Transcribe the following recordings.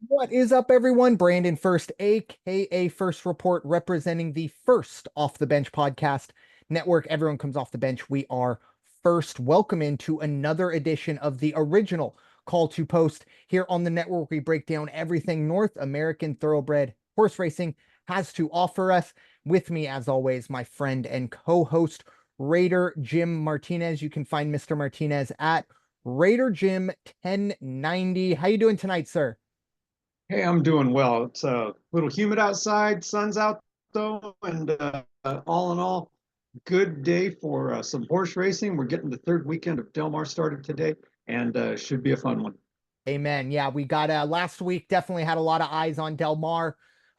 What is up, everyone? Brandon First, aka First Report, representing the First Off the Bench podcast network. Everyone comes off the bench. We are first. Welcome into another edition of the original Call to Post here on the network. We break down everything North American thoroughbred horse racing has to offer us. With me, as always, my friend and co-host Raider Jim Martinez. You can find Mr. Martinez at Raider Jim 1090. How you doing tonight, sir? Hey, I'm doing well. It's a little humid outside, sun's out though, and all in all, good day for some horse racing. We're getting the third weekend of Del Mar started today, and should be a fun one. Amen. Yeah, we got last week definitely had a lot of eyes on Del Mar.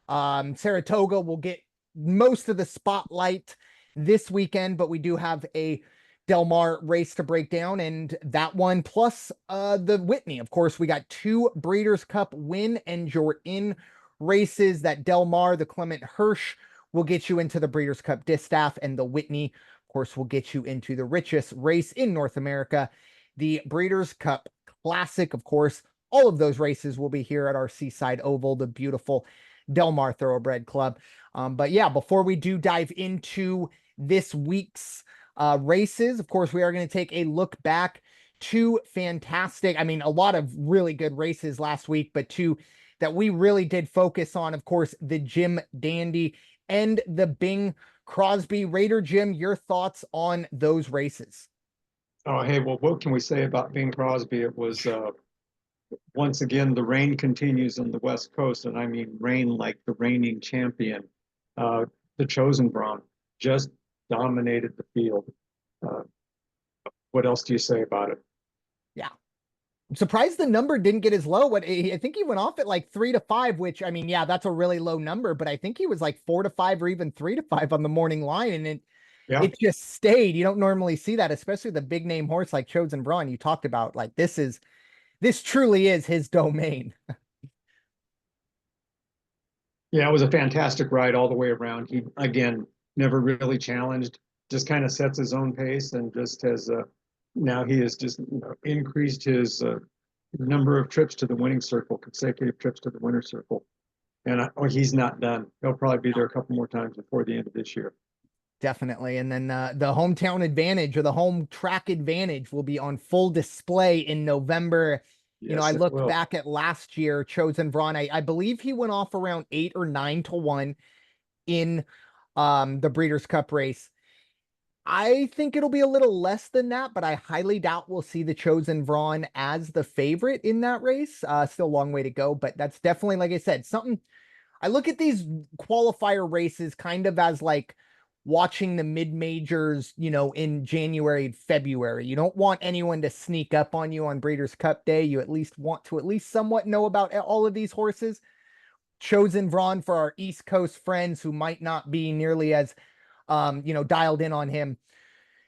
Saratoga will get most of the spotlight this weekend, but we do have a Del Mar race to break down, and that one plus the Whitney. Of course, we got two Breeders' Cup win and you're in races. That Del Mar, the Clement Hirsch, will get you into the Breeders' Cup Distaff, and the Whitney, of course, will get you into the richest race in North America, the Breeders' Cup Classic. Of course, all of those races will be here at our Seaside Oval, the beautiful Del Mar Thoroughbred Club. But yeah, before we do dive into this week's races, of course, we are going to take a look back to fantastic. I mean, a lot of really good races last week, but two that we really did focus on, of course, the Jim Dandy and the Bing Crosby. Raider Jim, your thoughts on those races? Oh, hey, well, what can we say about Bing Crosby? It was once again the rain continues on the West Coast, and I mean rain like the reigning champion. Uh, the Chosen Brawn just dominated the field. Uh, what else do you say about it? Yeah. I'm surprised the number didn't get as low. What I think he went off at like 3 to 5, which I mean, yeah, that's a really low number, but I think he was like 4 to 5 or even 3 to 5 on the morning line, and Yeah. it just stayed. You don't normally see that, especially the big name horse like Chosen Braun. You talked about like this truly is his domain. Yeah, it was a fantastic ride all the way around. He, again, never really challenged, just kind of sets his own pace and just has now he has just increased his number of trips to the winning circle, consecutive trips to the winner's circle. And he's not done. He'll probably be there a couple more times before the end of this year. Definitely. And then the hometown advantage or the home track advantage will be on full display in November. You know, I Yes, it look will. back at last year, Chosen Braun. I believe he went off around 8 or 9 to 1 in the Breeders' Cup race. I think it'll be a little less than that, but I highly doubt we'll see the Chosen Braun as the favorite in that race. Still a long way to go, but that's definitely, like I said, something I look at these qualifier races kind of as like watching the mid majors, in January, February. You don't want anyone to sneak up on you on Breeders' Cup Day. You at least want to at least somewhat know about all of these horses. Chosen Braun for our East Coast friends who might not be nearly as dialed in on him.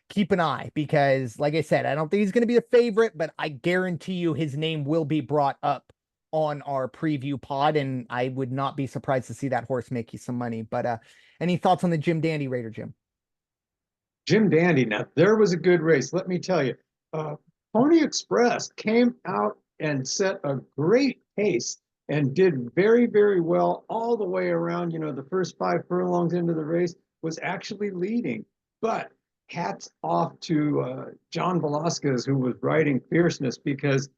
Keep an eye because, like I said, I don't think he's going to be a favorite, but I guarantee you his name will be brought up on our preview pod, and I would not be surprised to see that horse make you some money. But any thoughts on the Jim Dandy Raider, Jim? Jim Dandy. Now there was a good race. Let me tell you, uh, Pony Express came out and set a great pace and did very, very well all the way around. The first 5 furlongs into the race was actually leading, but hats off to John Velasquez, who was riding fierceness because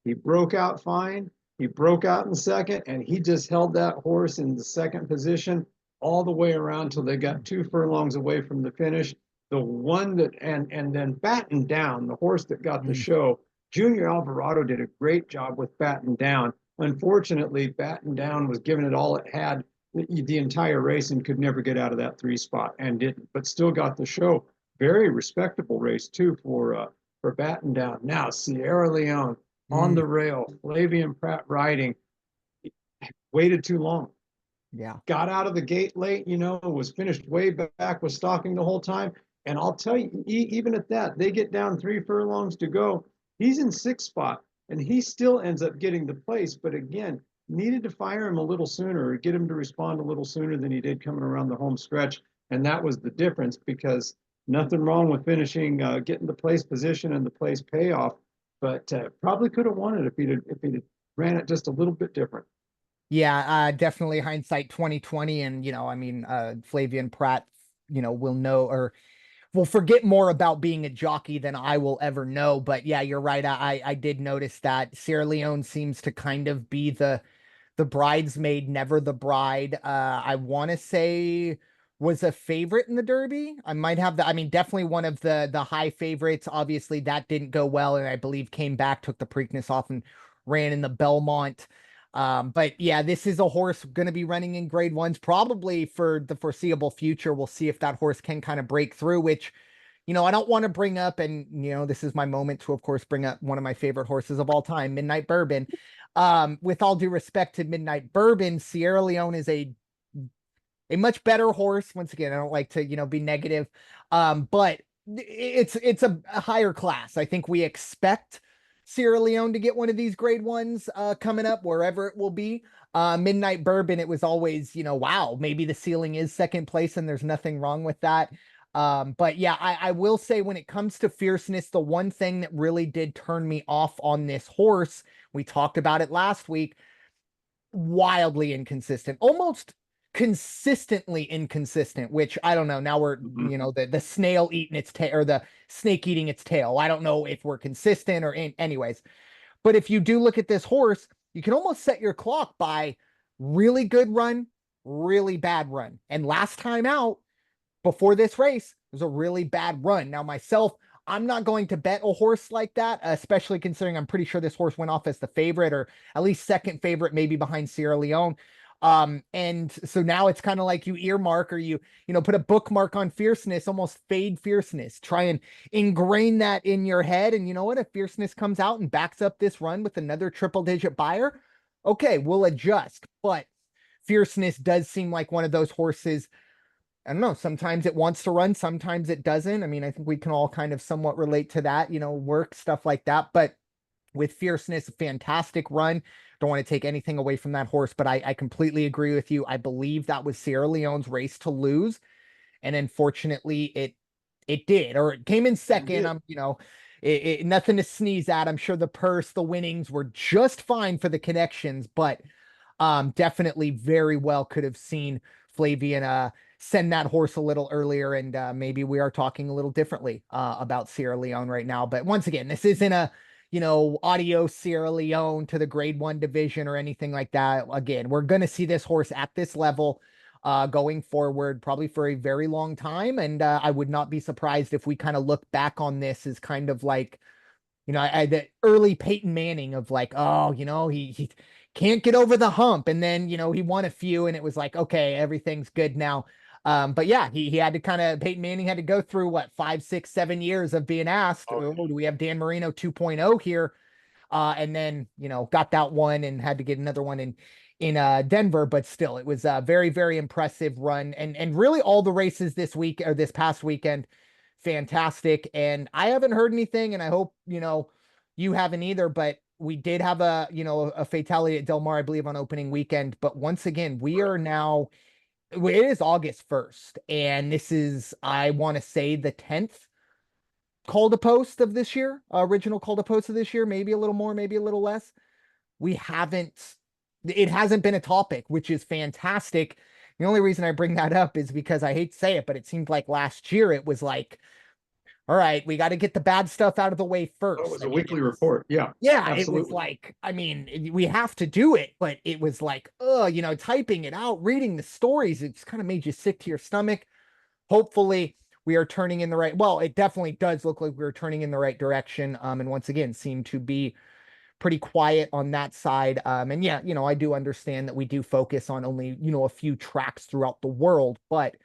he broke out fine. He broke out in second, and he just held that horse in the second position all the way around till they got 2 furlongs away from the finish. The one that and then Batten Down, the horse that got the Mm, show, Junior Alvarado did a great job with Batten Down. Unfortunately, Batten Down was giving it all it had the entire race and could never get out of that 3 spot and didn't, but still got the show. Very respectable race too for Batten Down. Now Sierra Leone on mm, the rail, Flavian Pratt riding, waited too long. yeah. Got out of the gate late, was finished way back, was stalking the whole time. And I'll tell you, even at that, they get down 3 furlongs to go. He's in 6 spot, and he still ends up getting the place. But again, needed to fire him a little sooner or get him to respond a little sooner than he did coming around the home stretch. And that was the difference because nothing wrong with finishing, getting the place position and the place payoff, but probably could have won it if he'd ran it just a little bit different. Yeah, definitely hindsight 2020. And, I mean, Flavian Pratt, will know or will forget more about being a jockey than I will ever know. But yeah, you're right. I did notice that Sierra Leone seems to kind of be the bridesmaid, never the bride. I want to say was a favorite in the Derby. I might have I mean, definitely one of the high favorites. Obviously, that didn't go well, and I believe came back, took the Preakness off, and ran in the Belmont. But yeah, this is a horse going to be running in grade ones probably for the foreseeable future. We'll see if that horse can kind of break through, which, I don't want to bring up, and this is my moment to, of course, bring up one of my favorite horses of all time, Midnight Bourbon. With all due respect to Midnight Bourbon, Sierra Leone is a much better horse. Once again, I don't like to, be negative. But it's a higher class. I think we expect Sierra Leone to get one of these grade ones coming up, wherever it will be. Midnight Bourbon, it was always, wow, maybe the ceiling is second place, and there's nothing wrong with that. But yeah, I will say when it comes to fierceness, the one thing that really did turn me off on this horse, we talked about it last week, wildly inconsistent, almost consistently inconsistent, which I don't know. Now we're, the snail eating its tail, or the snake eating its tail. I don't know if we're consistent or anyways. But if you do look at this horse, you can almost set your clock by really good run, really bad run. And last time out, before this race, it was a really bad run. Now, myself, I'm not going to bet a horse like that, especially considering I'm pretty sure this horse went off as the favorite, or at least second favorite, maybe behind Sierra Leone. And so now it's kind of like you earmark, or put a bookmark on fierceness, almost fade fierceness. Try and ingrain that in your head. And you know what? If fierceness comes out and backs up this run with another triple digit buyer, okay, we'll adjust. But fierceness does seem like one of those horses. I don't know. Sometimes it wants to run, sometimes it doesn't. I mean, I think we can all kind of somewhat relate to that, work, stuff like that. But with fierceness, fantastic run. Don't want to take anything away from that horse, but I completely agree with you. I believe that was Sierra Leone's race to lose. And unfortunately, it did, or it came in second. Nothing to sneeze at. I'm sure the purse, the winnings were just fine for the connections, but definitely very well could have seen Flavian send that horse a little earlier, and maybe we are talking a little differently about Sierra Leone right now. But once again, this isn't a audio Sierra Leone to the grade one division or anything like that. Again, we're going to see this horse at this level going forward, probably for a very long time. And I would not be surprised if we kind of look back on this as kind of like, the early Peyton Manning of like, oh, he can't get over the hump. And then, he won a few and it was like, okay, everything's good now. But yeah, he had to Peyton Manning had to go through what, 5, 6, 7 years of being asked, oh, do we have Dan Marino 2.0 here? And then, got that one and had to get another one in Denver, but still it was a very, very impressive run. And really all the races this week, or this past weekend, fantastic. And I haven't heard anything, and I hope, you haven't either, but we did have a fatality at Del Mar, I believe, on opening weekend. But once again, we are now, it is August 1st, and this is, I want to say, the 10th call to post of this year, original call to post of this year, maybe a little more, maybe a little less. We haven't, it hasn't been a topic, which is fantastic. The only reason I bring that up is because I hate to say it, but it seemed like last year it was like, all right, we got to get the bad stuff out of the way first. Oh, it was a weekly report. Yeah. Yeah, absolutely. it was like, I mean, we have to do it, but it was like, typing it out, reading the stories, it just kind of made you sick to your stomach. Hopefully, we are turning in the right, well, it definitely does look like we're turning in the right direction. And once again, seem to be pretty quiet on that side. And yeah, I do understand that we do focus on only, a few tracks throughout the world, but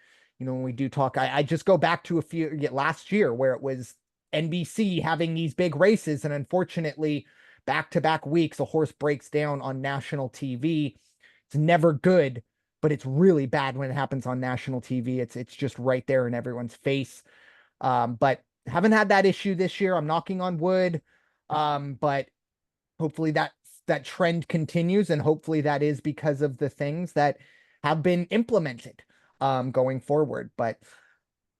when we do talk, I just go back to a few last year where it was NBC having these big races, and unfortunately, back-to-back weeks, a horse breaks down on national TV. It's never good, but it's really bad when it happens on national TV. It's just right there in everyone's face. But haven't had that issue this year. I'm knocking on wood. But hopefully that trend continues, and hopefully that is because of the things that have been implemented going forward. But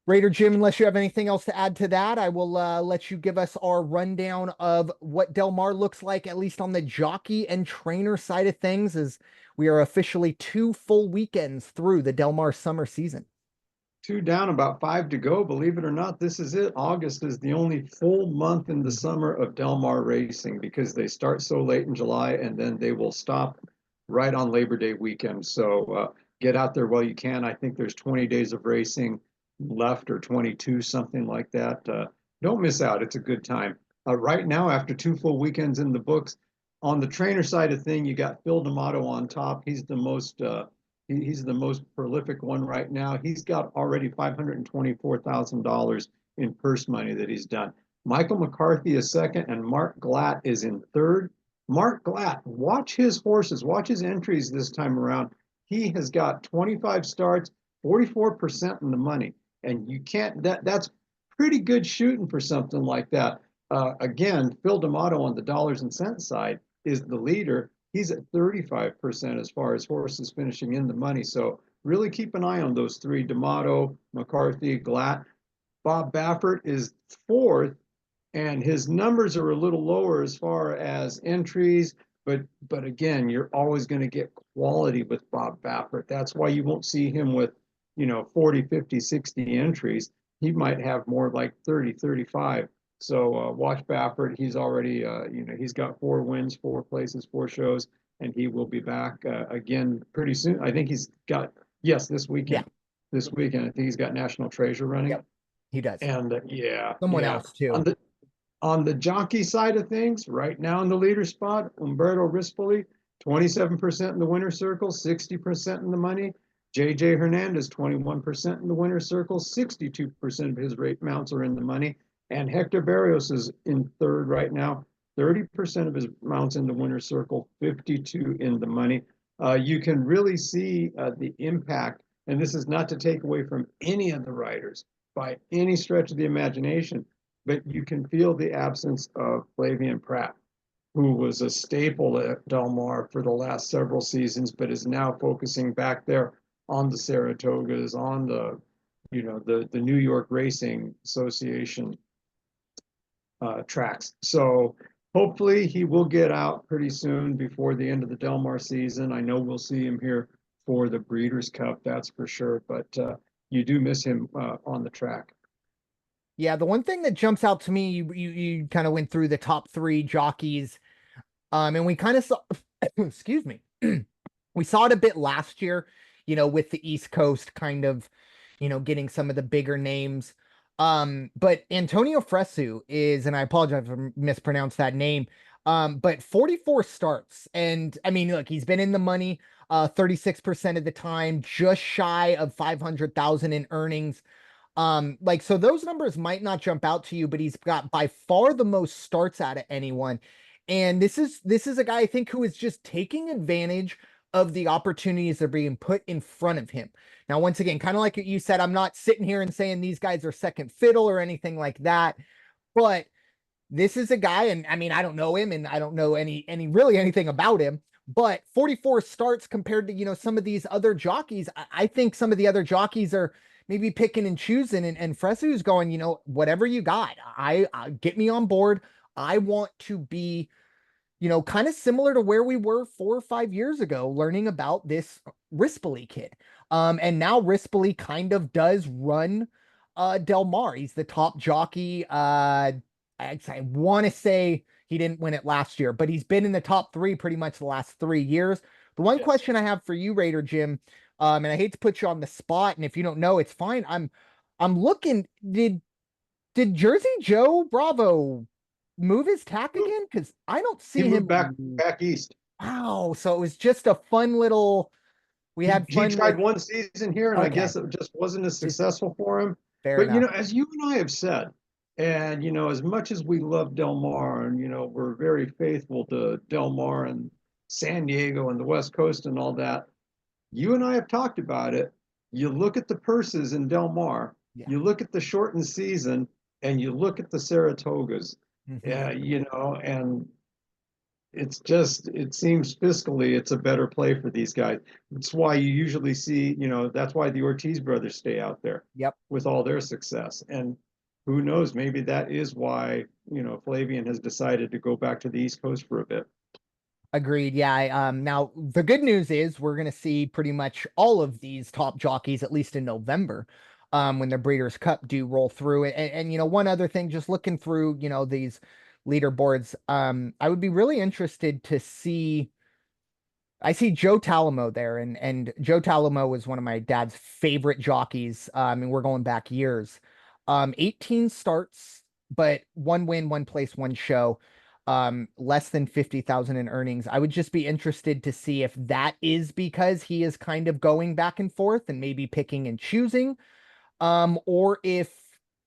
Raider Jim, unless you have anything else to add to that, I will let you give us our rundown of what Del Mar looks like, at least on the jockey and trainer side of things, as we are officially 2 full weekends through the Del Mar summer season. 2 down, about 5 to go. Believe it or not, this is it. August is the only full month in the summer of Del Mar racing because they start so late in July and then they will stop right on Labor Day weekend. So get out there while you can. I think there's 20 days of racing left or 22, something like that. Don't miss out. It's a good time. Right now, after 2 full weekends in the books, on the trainer side of thing, you got Phil D'Amato on top. He's the most prolific one right now. He's got already $524,000 in purse money that he's done. Michael McCarthy is second, and Mark Glatt is in third. Mark Glatt, watch his horses, watch his entries this time around. He has got 25 starts, 44% in the money. And you can't, that's pretty good shooting for something like that. Again, Phil D'Amato on the dollars and cents side is the leader. He's at 35% as far as horses finishing in the money. So really keep an eye on those three: D'Amato, McCarthy, Glatt. Bob Baffert is fourth, and his numbers are a little lower as far as entries. But again, you're always going to get quality with Bob Baffert. That's why you won't see him with 40, 50, 60 entries. He might have more like 30, 35. So watch Baffert. He's already, he's got 4 wins, 4 places, 4 shows, and he will be back again pretty soon. I think he's got, yes, this weekend. Yeah. This weekend, I think he's got National Treasure running. Yep, he does. And Someone else too. On the jockey side of things, right now in the leader spot, Umberto Rispoli, 27% in the winner's circle, 60% in the money. JJ Hernandez, 21% in the winner's circle, 62% of his rate mounts are in the money. And Hector Barrios is in third right now, 30% of his mounts in the winner's circle, 52 in the money. You can really see the impact, and this is not to take away from any of the riders by any stretch of the imagination, but you can feel the absence of Flavian Pratt, who was a staple at Del Mar for the last several seasons, but is now focusing back there on the Saratogas, on the New York Racing Association tracks. So hopefully he will get out pretty soon before the end of the Del Mar season. I know we'll see him here for the Breeders' Cup, that's for sure, but you do miss him on the track. Yeah, the one thing that jumps out to me, you kind of went through the top 3 jockeys, and we kind of saw, excuse me, we saw it a bit last year, with the East Coast kind of, getting some of the bigger names. But Antonio Fresu is, and I apologize if I mispronounced that name, but 44 starts, and I mean, look, he's been in the money 36% of the time, just shy of 500,000 in earnings. So those numbers might not jump out to you, but he's got by far the most starts out of anyone. And this is a guy I think who is just taking advantage of the opportunities that are being put in front of him. Now, once again, kind of like you said, I'm not sitting here and saying these guys are second fiddle or anything like that, but this is a guy, and I mean, I don't know him and I don't know really anything about him, but 44 starts compared to, some of these other jockeys. I think some of the other jockeys are maybe picking and choosing, and Fresu's going, whatever you got, I get me on board. I want to be, kind of similar to where we were 4 or 5 years ago, learning about this Rispoli kid. And now Rispoli kind of does run Del Mar. He's the top jockey. I want to say he didn't win it last year, but he's been in the top 3 pretty much the last 3 years. The one question I have for you, Raider Jim, and I hate to put you on the spot, and if you don't know, it's fine. I'm looking. Did Jersey Joe Bravo move his tack again? Because I don't see him back east. Wow. So it was just a fun little. We had fun. He tried one season here, and I guess it just wasn't as successful for him. Fair but enough. As you and I have said, and as much as we love Del Mar, and we're very faithful to Del Mar and San Diego and the West Coast and all that, you and I have talked about it. You look at the purses in Del Mar, you look at the shortened season, and you look at the Saratogas, and it's just, it seems fiscally it's a better play for these guys. That's why you usually see, that's why the Ortiz brothers stay out there Yep. with all their success. And who knows, maybe that is why, Flavian has decided to go back to the East Coast for a bit. Agreed. Yeah. Now the good news is we're gonna see pretty much all of these top jockeys at least in November, when the Breeders' Cup do roll through. And one other thing, just looking through, these leaderboards, I would be really interested to see. I see Joe Talamo there, and Joe Talamo was one of my dad's favorite jockeys. And we're going back years. 18 starts, but one win, one place, one show. Less than 50,000 in earnings. I would just be interested to see if that is because he is kind of going back and forth and maybe picking and choosing, or if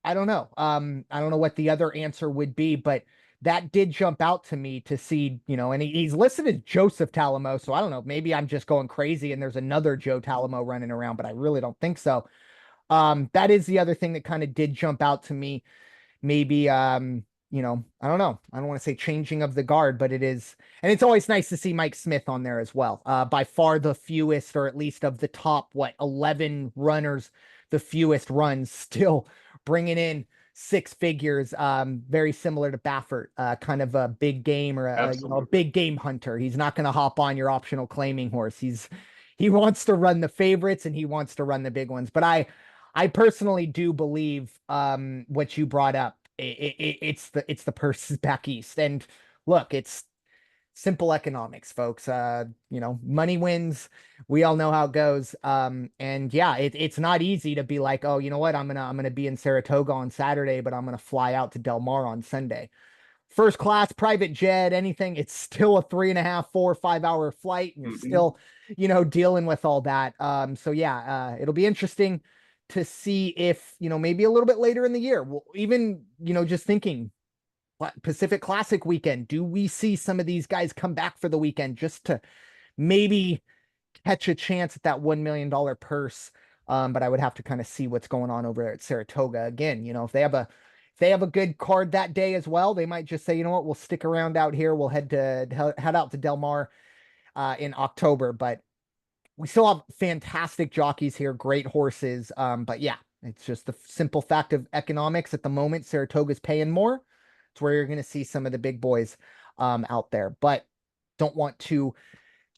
I don't know. I don't know what the other answer would be, but that did jump out to me to see, and he's listed as Joseph Talamo. So I don't know. Maybe I'm just going crazy and there's another Joe Talamo running around, but I really don't think so. That is the other thing that kind of did jump out to me. Maybe, I don't know. I don't want to say changing of the guard, but it is, and it's always nice to see Mike Smith on there as well. By far the fewest, or at least of the top, 11 runners, the fewest runs, still bringing in six figures. Very similar to Baffert, kind of a big game, or a Absolutely. big game hunter. He's not going to hop on your optional claiming horse. He wants to run the favorites and he wants to run the big ones. But I personally do believe, what you brought up. It's the purses back east. And look, it's simple economics, folks. Money wins. We all know how it goes. And yeah, it's not easy to be like, oh, you know what? I'm gonna be in Saratoga on Saturday, but I'm gonna fly out to Del Mar on Sunday. First class, private jet, anything, it's still a 3.5, 4, 5 hour flight, and you're Mhm. still, dealing with all that. So yeah, it'll be interesting to see if, maybe a little bit later in the year, well, even, just thinking Pacific Classic weekend, do we see some of these guys come back for the weekend just to maybe catch a chance at that $1 million purse? But I would have to kind of see what's going on over there at Saratoga again. If they have a good card that day as well, they might just say, you know what, we'll stick around out here. We'll head out to Del Mar in October. But we still have fantastic jockeys here, great horses. But yeah, it's just the simple fact of economics at the moment. Saratoga's paying more. It's where you're going to see some of the big boys out there. But don't want to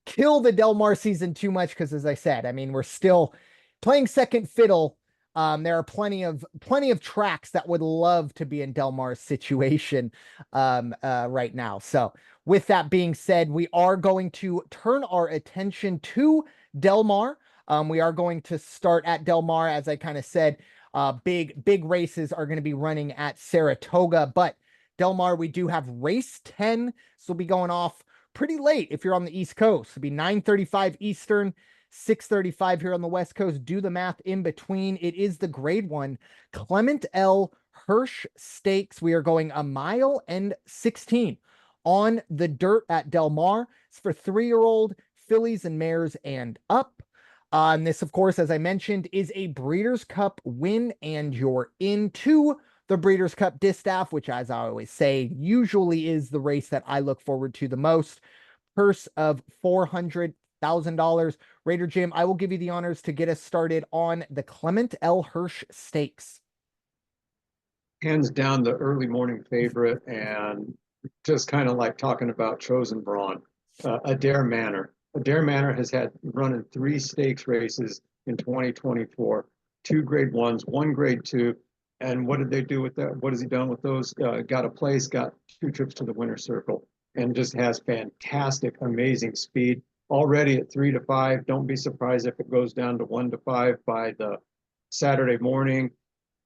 kill the Del Mar season too much because, as I said, I mean, we're still playing second fiddle. There are plenty of tracks that would love to be in Del Mar's situation right now. So, with that being said, we are going to turn our attention to Del Mar. We are going to start at Del Mar, as I kind of said. Big races are going to be running at Saratoga, but Del Mar, we do have race 10. So we'll be going off pretty late if you're on the East Coast. It'll be 9:35 Eastern, 6:35 here on the West Coast. Do the math in between. It is the grade one Clement L. Hirsch Stakes. We are going a mile and 16 on the dirt at Del Mar. It's for 3-year-old fillies and mares and up. And this, of course, as I mentioned, is a Breeders' Cup win, and you're into the Breeders' Cup Distaff, which, as I always say, usually is the race that I look forward to the most. Purse of $400,000. Raider Jim, I will give you the honors to get us started on the Clement L. Hirsch Stakes. Hands down the early morning favorite, and just kind of like talking about chosen brawn, Adair Manor. Adair Manor has had run in 3 stakes races in 2024, 2 grade ones, 1 grade two. And what did they do with that? What has he done with those? Got a place, got 2 trips to the winner's circle, and just has fantastic, amazing speed. Already at 3 to 5. Don't be surprised if it goes down to 1 to 5 by the Saturday morning.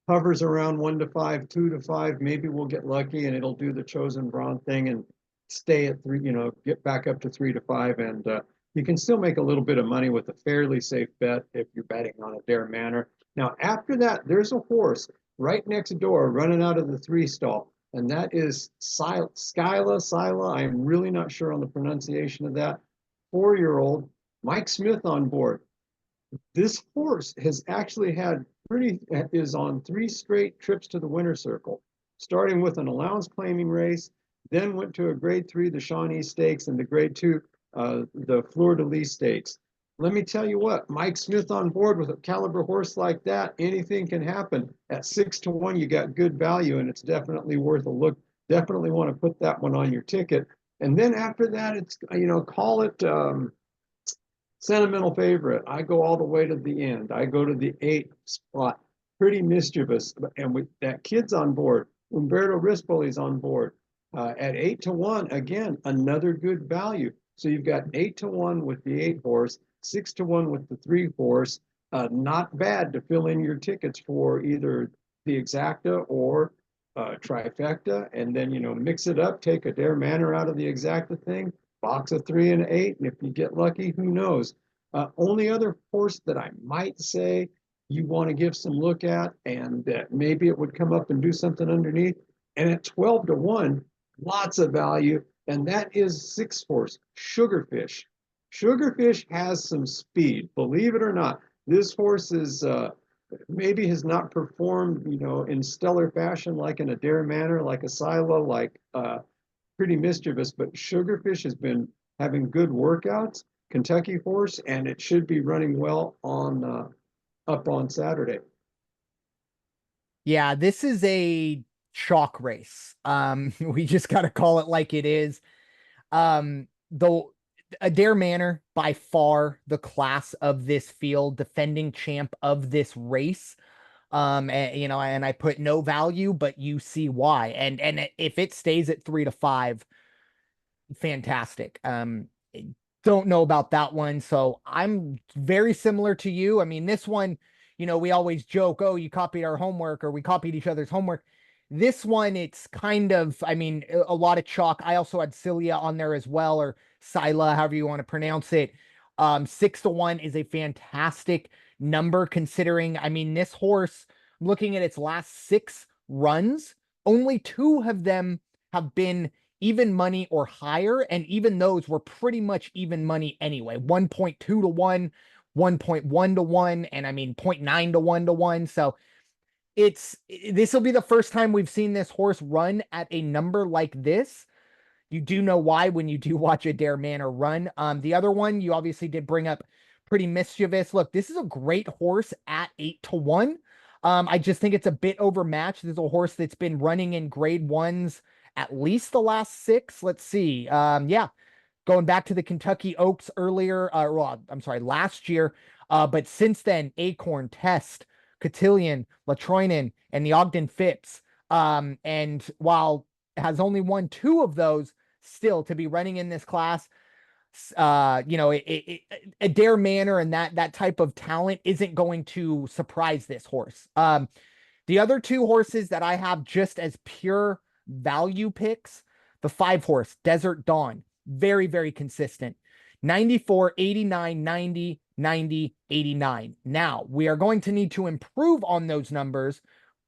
Hovers around 1 to 5, 2 to 5. Maybe we'll get lucky and it'll do the chosen brawn thing and stay at 3, get back up to 3 to 5. And you can still make a little bit of money with a fairly safe bet if you're betting on a Dare Manor. Now, after that, there's a horse right next door running out of the 3 stall, and that is Skyla. I'm really not sure on the pronunciation of that. 4-year-old Mike Smith on board. This horse has actually had is on 3 straight trips to the winner's circle, starting with an allowance claiming race, then went to a grade 3, the Shawnee Stakes, and the grade 2, the Fleur de Lis Stakes. Let me tell you what, Mike Smith on board with a caliber horse like that, anything can happen. At 6-1, you got good value, and it's definitely worth a look. Definitely want to put that one on your ticket. And then after that, it's, call it sentimental favorite. I go all the way to the end. I go to the 8th spot. Pretty Mischievous, and with that kid's on board. Umberto Rispoli's on board. At 8-1, again, another good value. So you've got 8-1 with the 8 horse, 6-1 with the 3 horse. Not bad to fill in your tickets for either the exacta or trifecta, and then mix it up. Take a Dare Manor out of the exacta thing, box of 3 and 8, and if you get lucky, who knows? Only other horse that I might say you want to give some look at, and that maybe it would come up and do something underneath. And at 12-1, lots of value, and that is 6 horse Sugarfish. Sugarfish has some speed, believe it or not. This horse is maybe has not performed, in stellar fashion like in a Dare Manor, like a Silo, like Pretty Mischievous, but Sugarfish has been having good workouts. Kentucky horse, and it should be running well on up on Saturday. Yeah, this is a chalk race. We just got to call it like it is. Though Adair Manor, by far the class of this field, defending champ of this race. And I put no value, but you see why. And if it stays at 3-5, fantastic. Don't know about that one. So I'm very similar to you. I mean, this one, we always joke, oh, you copied our homework or we copied each other's homework. This one, it's kind of, I mean, a lot of chalk. I also had Cilia on there as well, or Sila, however you want to pronounce it. 6-1 is a fantastic number considering, I mean, this horse, looking at its last 6 runs, only 2 of them have been even money or higher, and even those were pretty much even money anyway. 1.2-1, 1.1-1, and I mean 0.9-1-1. So this will be the first time we've seen this horse run at a number like this. You do know why when you do watch a Dare Manor run. The other one you obviously did bring up, Pretty Mischievous. Look, this is a great horse at 8-1. I just think it's a bit overmatched. This is a horse that's been running in grade 1s at least the last 6. Let's see. Yeah, going back to the Kentucky Oaks earlier, I'm sorry, last year. But since then, Acorn, Test, Cotillion, Latroinen, and the Ogden Phipps. And while it has only won 2 of those, still to be running in this class, a Dare Manor and that type of talent isn't going to surprise this horse. The other 2 horses that I have just as pure value picks, the 5 horse Desert Dawn, very, very consistent. 94, 89, 90, 90, 89. Now, we are going to need to improve on those numbers,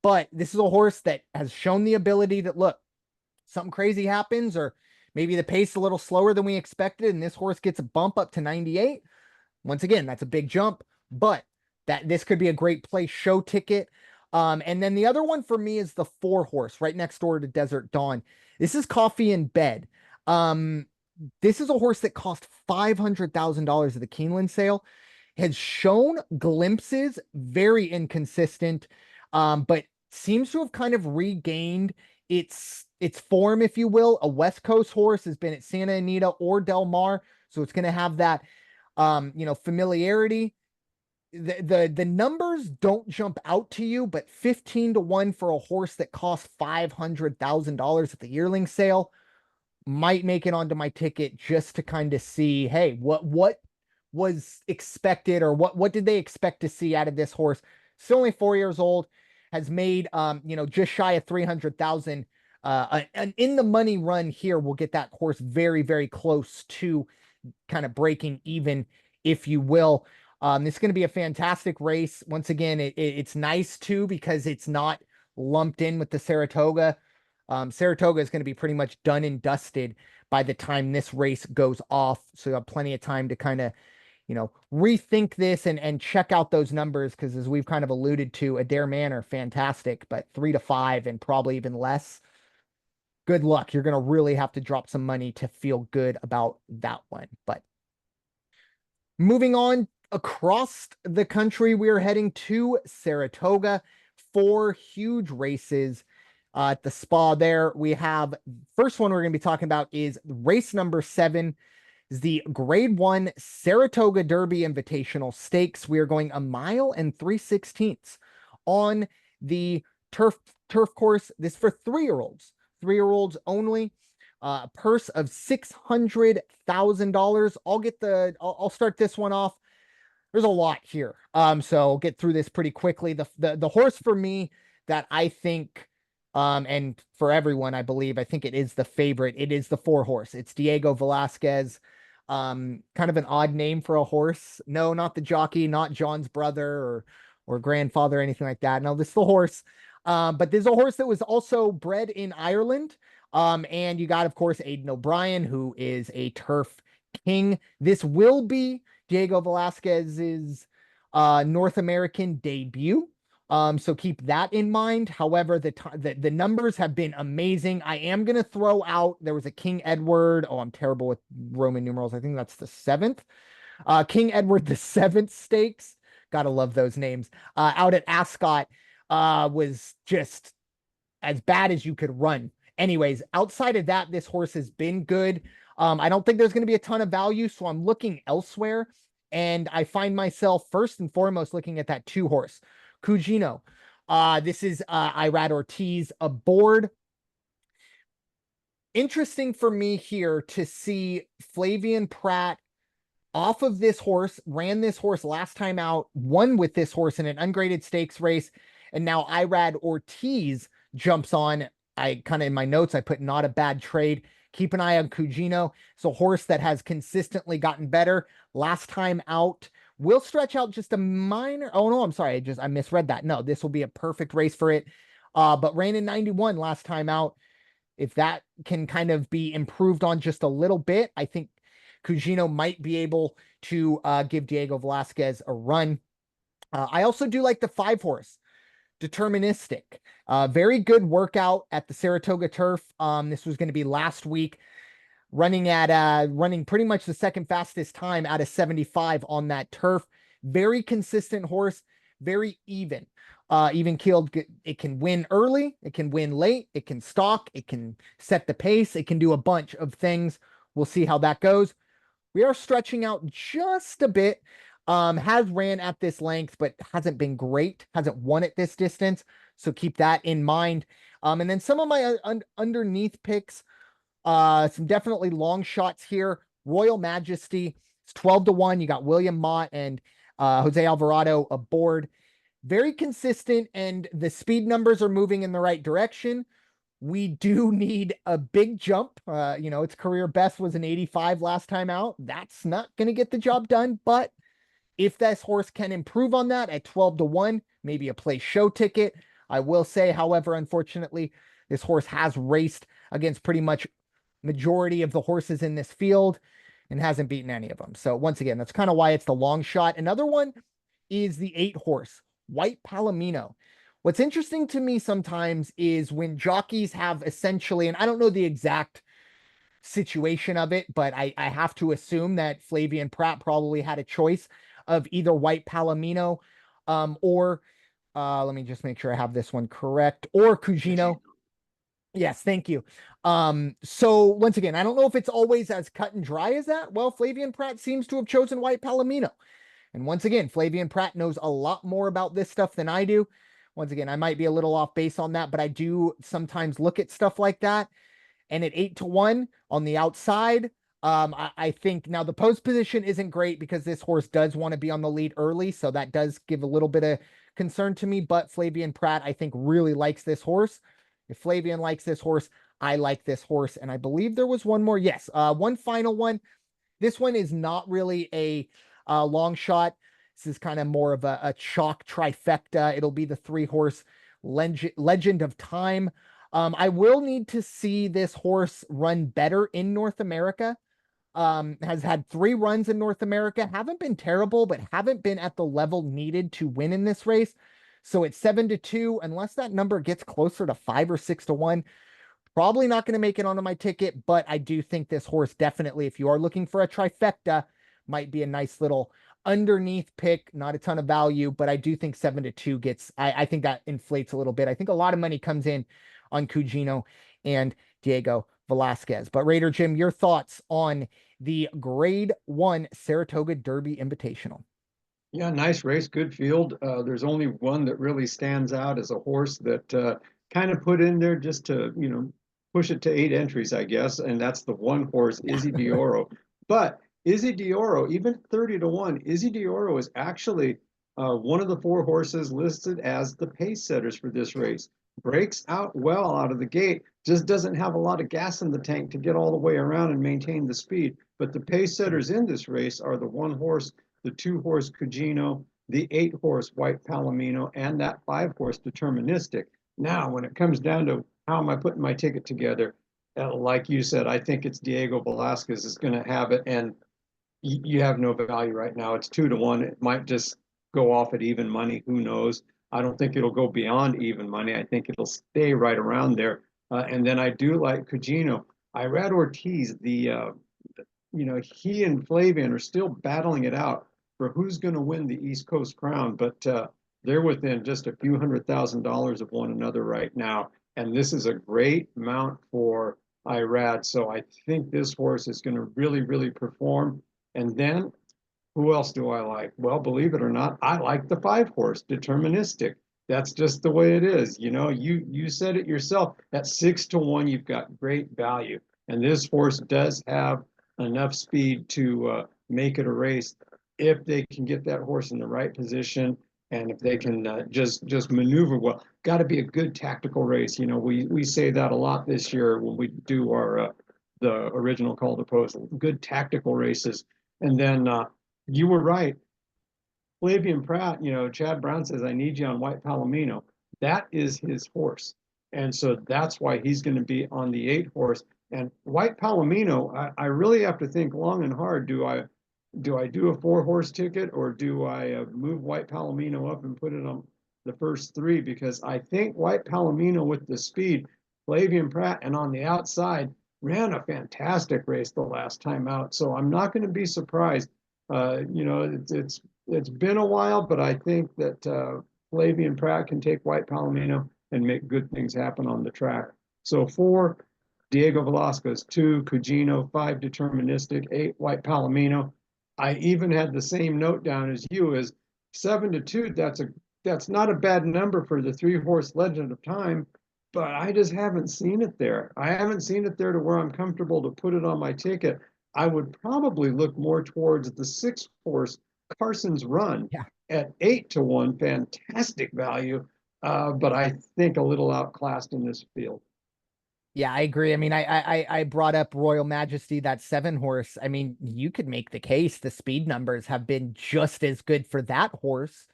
but this is a horse that has shown the ability that, look, something crazy happens, or maybe the pace a little slower than we expected, and this horse gets a bump up to 98. Once again, that's a big jump, but this could be a great place show ticket. And then the other one for me is the 4 horse right next door to Desert Dawn. This is Coffee in Bed. This is a horse that cost $500,000 at the Keeneland sale, has shown glimpses, very inconsistent, but seems to have kind of regained its form, if you will. A West Coast horse, has been at Santa Anita or Del Mar, so it's going to have that, familiarity. The numbers don't jump out to you, but 15-1 for a horse that cost $500,000 at the yearling sale might make it onto my ticket, just to kind of see, hey, what was expected, or what did they expect to see out of this horse. Still only 4 years old, has made just shy of 300,000. An in the money run here will get that horse very, very close to kind of breaking even, if you will. This is going to be a fantastic race. Once again, it's nice too, because it's not lumped in with the Saratoga. Saratoga is going to be pretty much done and dusted by the time this race goes off. So you have plenty of time to kind of, rethink this and check out those numbers. Because as we've kind of alluded to, Adair Manor, fantastic, but 3-5 and probably even less, good luck. You're going to really have to drop some money to feel good about that one. But moving on across the country, we are heading to Saratoga. 4 huge races at the spa there. We have first one we're going to be talking about is race number 7 is the Grade 1 Saratoga Derby Invitational Stakes. We are going a mile and 3/16 on the turf course. This for 3-year-olds only. Purse of $600,000. I'll start this one off. There's a lot here. So I'll get through this pretty quickly. The horse for me that I think, and for everyone, I believe, I think it is the favorite. It is the 4-horse. It's Diego Velasquez. Kind of an odd name for a horse. No, not the jockey, not John's brother or grandfather, or anything like that. No, this is the horse. But there's a horse that was also bred in Ireland. And you got, of course, Aidan O'Brien, who is a turf king. This will be Diego Velasquez's North American debut. So keep that in mind. However, the numbers have been amazing. I am going to throw out, there was a King Edward. Oh, I'm terrible with Roman numerals. I think that's the 7th. King Edward the 7th Stakes. Gotta love those names. Out at Ascot was just as bad as you could run. Anyways, outside of that, this horse has been good. I don't think there's going to be a ton of value, so I'm looking elsewhere. And I find myself first and foremost looking at that 2-horse, Cugino. This is Irad Ortiz aboard. Interesting for me here to see Flavien Prat off of this horse, ran this horse last time out, won with this horse in an ungraded stakes race, and now Irad Ortiz jumps on. I kind of, in my notes, I put not a bad trade. Keep an eye on Cugino. It's a horse that has consistently gotten better. Last time out, will stretch out just a minor. Oh no, I'm sorry. I misread that. No, this will be a perfect race for it. But ran in 91 last time out. If that can kind of be improved on just a little bit, I think Cugino might be able to give Diego Velasquez a run. I also do like the 5-horse. Deterministic. Very good workout at the Saratoga turf. This was going to be last week, running pretty much the second fastest time out of 75 on that turf. Very consistent horse, very even. Even keeled. It can win early, it can win late, it can stalk, it can set the pace, it can do a bunch of things. We'll see how that goes. We are stretching out just a bit. Has ran at this length, but hasn't been great, hasn't won at this distance. So keep that in mind. And then some of my underneath picks, some definitely long shots here. Royal Majesty, it's 12-1. You got William Mott and Jose Alvarado aboard. Very consistent, and the speed numbers are moving in the right direction. We do need a big jump. Its career best was an 85 last time out. That's not going to get the job done, but if this horse can improve on that at 12-1, maybe a play show ticket. I will say, however, unfortunately, this horse has raced against pretty much majority of the horses in this field and hasn't beaten any of them. So once again, that's kind of why it's the long shot. Another one is the 8-horse, White Palomino. What's interesting to me sometimes is when jockeys have essentially, and I don't know the exact situation of it, but I have to assume that Flavien Prat probably had a choice of either White Palomino or let me just make sure I have this one correct, or Cugino. Yes, thank you. So once again, I don't know if it's always as cut and dry as that. Well, Flavien Prat seems to have chosen White Palomino. And once again, Flavien Prat knows a lot more about this stuff than I do. Once again, I might be a little off base on that, but I do sometimes look at stuff like that. And at 8-1 on the outside, I think now the post position isn't great because this horse does want to be on the lead early. So that does give a little bit of concern to me, but Flavien Prat, I think, really likes this horse. If Flavien likes this horse, I like this horse. And I believe there was one more. Yes. One final one. This one is not really a long shot. This is kind of more of a chalk trifecta. It'll be the 3-horse Legend of Time. I will need to see this horse run better in North America. Has had 3 runs in North America, haven't been terrible, but haven't been at the level needed to win in this race. So it's 7-2, unless that number gets closer to 5 or 6-1, Probably not going to make it onto my ticket, but I do think this horse definitely, if you are looking for a trifecta, might be a nice little underneath pick. Not a ton of value, but I do think 7-2 gets, I think that inflates a little bit. I think a lot of money comes in on Cugino and Diego Velasquez. But Raider Jim, your thoughts on the Grade 1 Saratoga Derby Invitational? Yeah, nice race, good field. There's only one that really stands out as a horse that kind of put in there just to, push it to 8 entries, I guess. And that's the one horse, Izzy Dioro. But Izzy Dioro, even 30-1, Izzy Dioro is actually one of the 4 horses listed as the pace setters for this race. Breaks out well out of the gate, just doesn't have a lot of gas in the tank to get all the way around and maintain the speed. But the pace setters in this race are the 1 horse, the 2 horse Cugino, the 8 horse White Palomino, and that 5 horse Deterministic. Now, when it comes down to how am I putting my ticket together, like you said, I think it's Diego Velasquez is going to have it, and you have no value right now. It's 2-1. It might just go off at even money. Who knows? I don't think it'll go beyond even money. I think it'll stay right around there. And then I do like Cugino. Irad Ortiz, he and Flavian are still battling it out for who's going to win the East Coast Crown, but they're within just a few $100,000 of one another right now. And this is a great mount for Irad. So I think this horse is going to really, really perform. And then who else do I like? Well, believe it or not, I like the 5 horse Deterministic. That's just the way it is. You said it yourself. At 6-1, you've got great value. And this horse does have enough speed to make it a race if they can get that horse in the right position and if they can just maneuver well. Got to be a good tactical race. We say that a lot this year when we do our the original Call to Post. Good tactical races, and then you were right. Flavian Pratt, Chad Brown says, I need you on White Palomino. That is his horse. And so that's why he's going to be on the 8 horse. And White Palomino, I really have to think long and hard. Do I do a 4 horse ticket, or do I move White Palomino up and put it on the first 3? Because I think White Palomino with the speed, Flavian Pratt, and on the outside ran a fantastic race the last time out. So I'm not going to be surprised. It's been a while, but I think that Flavian Pratt can take White Palomino and make good things happen on the track. So 4, Diego Velasquez, 2, Cugino, 5, Deterministic, 8, White Palomino. I even had the same note down as you, as 7-2. That's not a bad number for the 3-horse Legend of Time, but I just haven't seen it there. I haven't seen it there to where I'm comfortable to put it on my ticket. I would probably look more towards the 6-horse Carson's Run Yeah. at 8-1, fantastic value, but I think a little outclassed in this field. Yeah, I agree. I mean, I brought up Royal Majesty, that 7 horse. I mean, you could make the case the speed numbers have been just as good for that horse,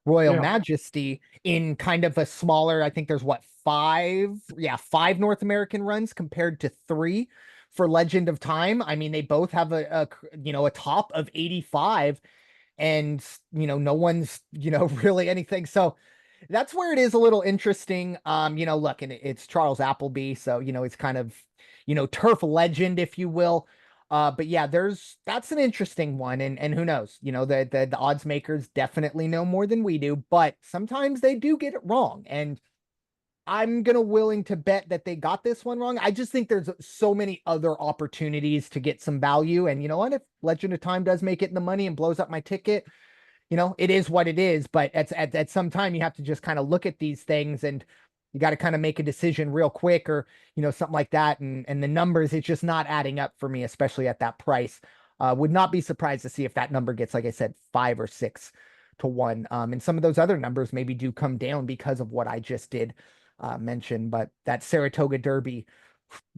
Royal Yeah. Majesty, in kind of a smaller, I think there's what, 5? Yeah, 5 North American runs compared to 3 for Legend of Time. I mean, they both have a top of 85, and no one's really anything. So that's where it is a little interesting. Look, and it's Charles Appleby, so it's kind of turf legend, if you will. But yeah, that's an interesting one, and who knows? The odds makers definitely know more than we do, but sometimes they do get it wrong, and I'm gonna willing to bet that they got this one wrong. I just think there's so many other opportunities to get some value, and you know what? If Legend of Time does make it in the money and blows up my ticket, it is what it is. But at some time, you have to just kind of look at these things, and you got to kind of make a decision real quick, or something like that. And the numbers, it's just not adding up for me, especially at that price. Would not be surprised to see if that number gets, like I said, 5 or 6-1. And some of those other numbers maybe do come down because of what I just did mention. But that Saratoga Derby,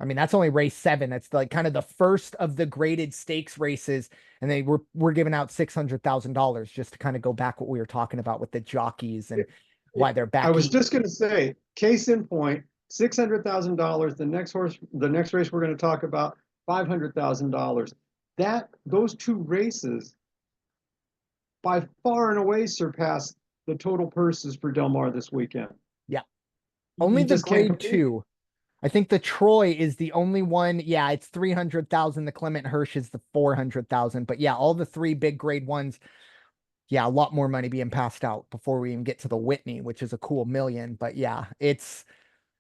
I mean, that's only race 7. That's like kind of the first of the graded stakes races, and we're giving out $600,000 just to kind of go back what we were talking about with the jockeys and why they're I back. was just going to say, case in point, $600,000. The next race we're going to talk about, $500,000. Those 2 races by far and away surpass the total purses for Del Mar this weekend. Yeah, You only the just can't grade compete. 2. I think the Troy is the only one. Yeah, it's 300,000. The Clement Hirsch is the 400,000. But yeah, all the three big grade ones. Yeah, a lot more money being passed out before we even get to the Whitney, which is a cool million. But yeah, it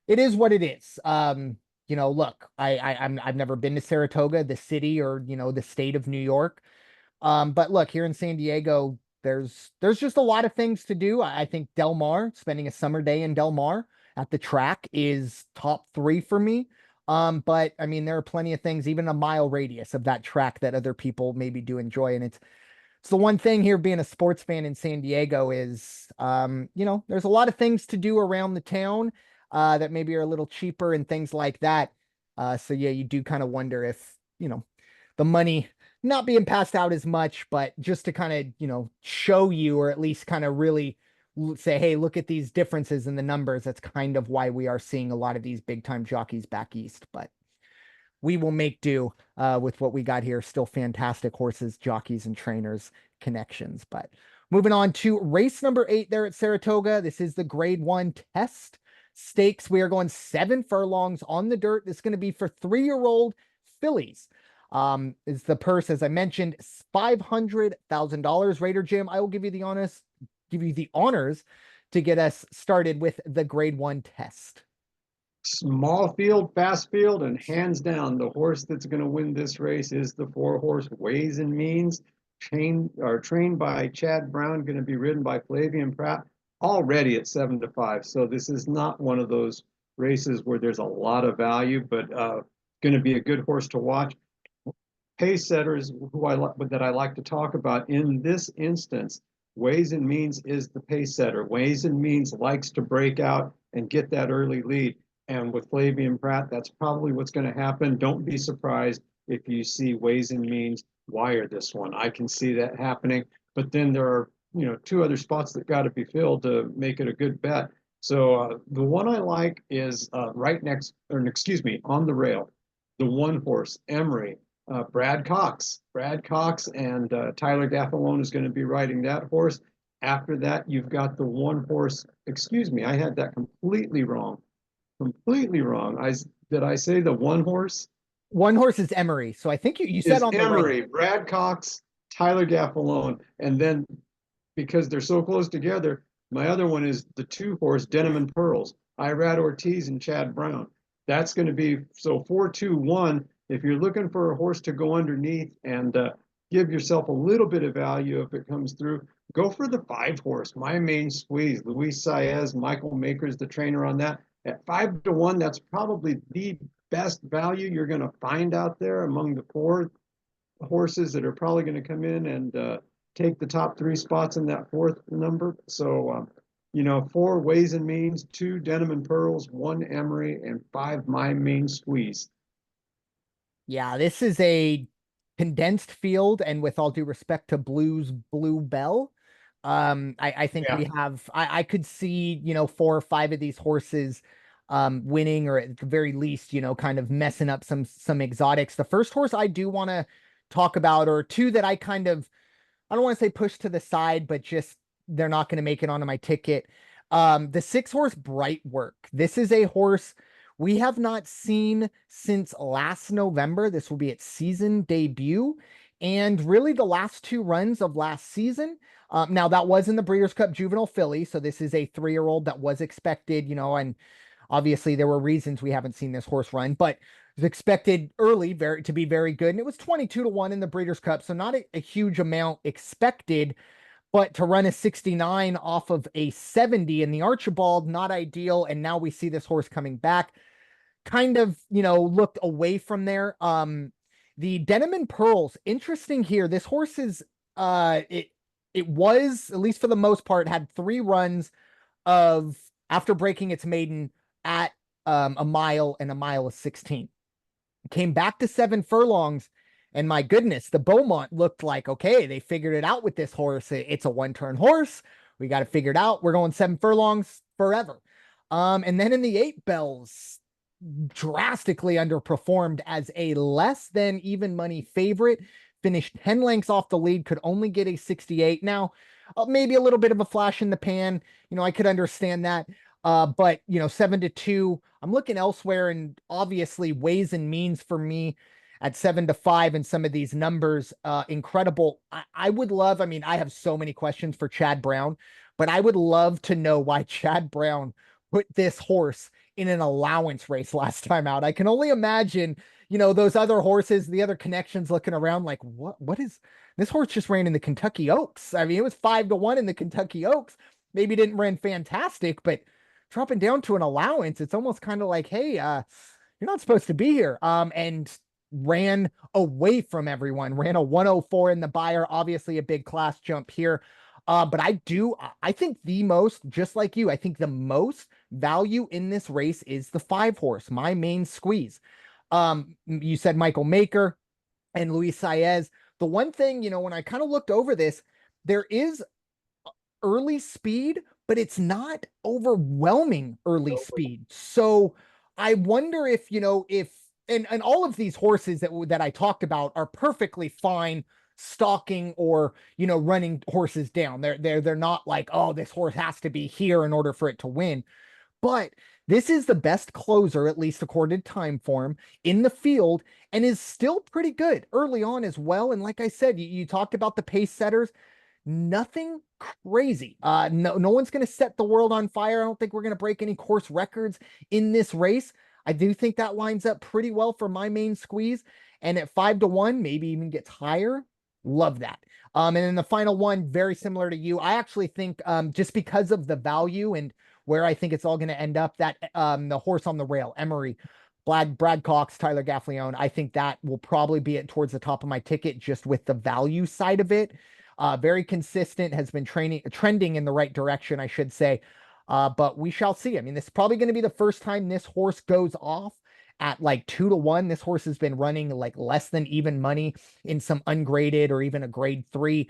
is what it is. Look, I've never been to Saratoga, the city, or the state of New York. But look, here in San Diego, there's just a lot of things to do. I think Del Mar, spending a summer day in Del Mar at the track is top three for me. But I mean, there are plenty of things, even a mile radius of that track that other people maybe do enjoy. And it's the one thing here being a sports fan in San Diego is, there's a lot of things to do around the town that maybe are a little cheaper and things like that. So yeah, you do kind of wonder if, the money not being passed out as much, but just to kind of, show you or at least kind of really say, hey, look at these differences in the numbers. That's kind of why we are seeing a lot of these big time jockeys back east. But we will make do with what we got here. Still fantastic horses, jockeys, and trainers connections. But moving on to race number 8 there at Saratoga. This is the grade 1 test stakes. We are going 7 furlongs on the dirt. This is going to be for 3-year-old fillies. Is the purse, as I mentioned, $500,000. Raider Jim, I will give you the honors to get us started with the grade 1 test. Small field, fast field, and hands down, the horse that's going to win this race is the 4-horse Ways and Means, trained by Chad Brown, going to be ridden by Flavian Pratt, already at 7-5. So this is not one of those races where there's a lot of value, but going to be a good horse to watch. Pace setters that I like to talk about in this instance, Ways and Means is the pace setter. Ways and Means likes to break out and get that early lead. And with Flavian Pratt, that's probably what's going to happen. Don't be surprised if you see Ways and Means wire this one. I can see that happening. But then there are, 2 other spots that got to be filled to make it a good bet. So the one I like is on the rail, the 1-horse Emery, Brad Cox. Brad Cox and Tyler Gaffalone is going to be riding that horse. After that, you've got the 1-horse. I had that completely wrong. Did I say the 1-horse? 1-horse is Emery. So I think you said on the Emery, rail. Brad Cox, Tyler Gaffalone, and then because they're so close together, my other one is the 2-horse Denim and Pearls, Irad Ortiz and Chad Brown. That's going to be 4-2-1. If you're looking for a horse to go underneath and give yourself a little bit of value if it comes through, go for the 5-horse, My Main Squeeze. Luis Saez, Michael Maker's the trainer on that. At 5-1, that's probably the best value you're going to find out there among the 4 horses that are probably going to come in and take the top 3 spots in that 4th number. So, 4 Ways and Means, 2 Denim and Pearls, 1 Emery, and 5 My Main Squeeze. Yeah, this is a condensed field, and with all due respect to Blue's Blue Bell, I think we have I could see 4 or 5 of these horses winning, or at the very least kind of messing up some exotics. The first horse I do want to talk about, or 2 that I don't want to say push to the side, but just they're not going to make it onto my ticket. The 6-horse Bright Work. This is a horse we have not seen since last November. This will be its season debut, and really the last 2 runs of last season. Now that was in the Breeders' Cup Juvenile Filly, so this is a 3-year-old that was expected, and obviously there were reasons we haven't seen this horse run, but it was expected early to be very good, and it was 22-1 in the Breeders' Cup, so not a huge amount expected. But to run a 69 off of a 70 in the Archibald, not ideal. And now we see this horse coming back. Kind of, looked away from there. The Denim and Pearls, interesting here. This horse is, it was, at least for the most part, had 3 runs after breaking its maiden at a mile and a mile of 16. Came back to 7 furlongs. And my goodness, the Beaumont looked like, okay, they figured it out with this horse. It's a 1-turn horse. We got to figure it out. We're going 7 furlongs forever. And then in the 8 bells, drastically underperformed as a less than even money favorite. Finished 10 lengths off the lead, could only get a 68. Now, maybe a little bit of a flash in the pan. I could understand that. But 7-2, I'm looking elsewhere, and obviously ways and means for me at 7-5 and some of these numbers, incredible. I would love, I mean, I have so many questions for Chad Brown, but I would love to know why Chad Brown put this horse in an allowance race last time out. I can only imagine, those other horses, the other connections looking around like, what is this horse just ran in the Kentucky Oaks? I mean, it was 5-1 in the Kentucky Oaks. Maybe didn't run fantastic, but dropping down to an allowance, it's almost kind of like, hey, you're not supposed to be here. And ran away from everyone, ran a 104 in the Beyer, obviously a big class jump here. But I think the most, just like you, I think the most value in this race is the 5 horse, my main squeeze. You said Michael Maker and Luis Saez. The one thing, when I kind of looked over this, there is early speed, but it's not overwhelming early speed. So I wonder if, and all of these horses that I talked about are perfectly fine stalking or, running horses down. They're not like, oh, this horse has to be here in order for it to win. But this is the best closer, at least according to time form, in the field, and is still pretty good early on as well. And like I said, you talked about the pace setters. Nothing crazy. No one's going to set the world on fire. I don't think we're going to break any course records in this race. I do think that lines up pretty well for my main squeeze. And at 5-1, maybe even gets higher. Love that. And then the final one, very similar to you. I actually think just because of the value and where I think it's all going to end up, that the horse on the rail, Emery, Brad Cox, Tyler Gaffleone, I think that will probably be it towards the top of my ticket just with the value side of it. Very consistent, has been trending in the right direction, I should say. But we shall see. I mean, this is probably going to be the first time this horse goes off at like 2-1. This horse has been running like less than even money in some ungraded or even a grade 3.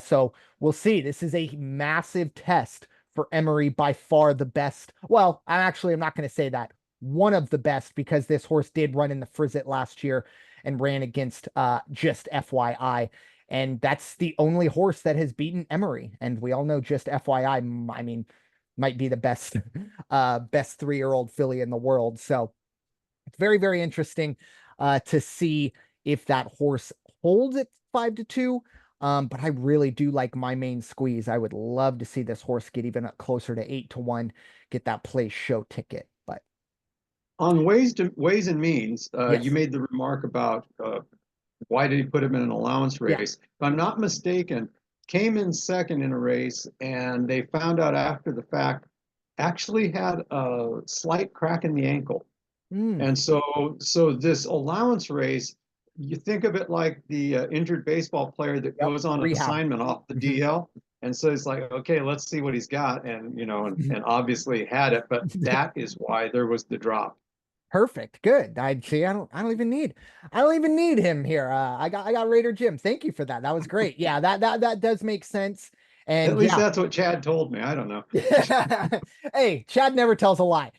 So we'll see. This is a massive test for Emery, by far the best. Well, I'm not going to say that. One of the best, because this horse did run in the Frizzet last year and ran against just FYI. And that's the only horse that has beaten Emery. And we all know just FYI, I mean, might be the best, best 3-year-old filly in the world. So it's very, very interesting to see if that horse holds at 5-2. But I really do like my main squeeze. I would love to see this horse get even closer to 8-1, get that place show ticket. But on ways and means, yes. you made the remark about why did he put him in an allowance Yeah. race? If I'm not mistaken, came in second in a race, and they found out after the fact, actually had a slight crack in the ankle. And so this allowance race, you think of it like the injured baseball player that Yep. goes on Rehab. assignment off the DL. And so it's like, okay, let's see what he's got. And, and obviously had it, but that is why there was the drop. Perfect. Good. I see. I don't even need him here. I got Raider Jim. Thank you for that. That was great. Yeah, that does make sense. At And least yeah. that's what Chad told me. I don't know. Hey, Chad never tells a lie.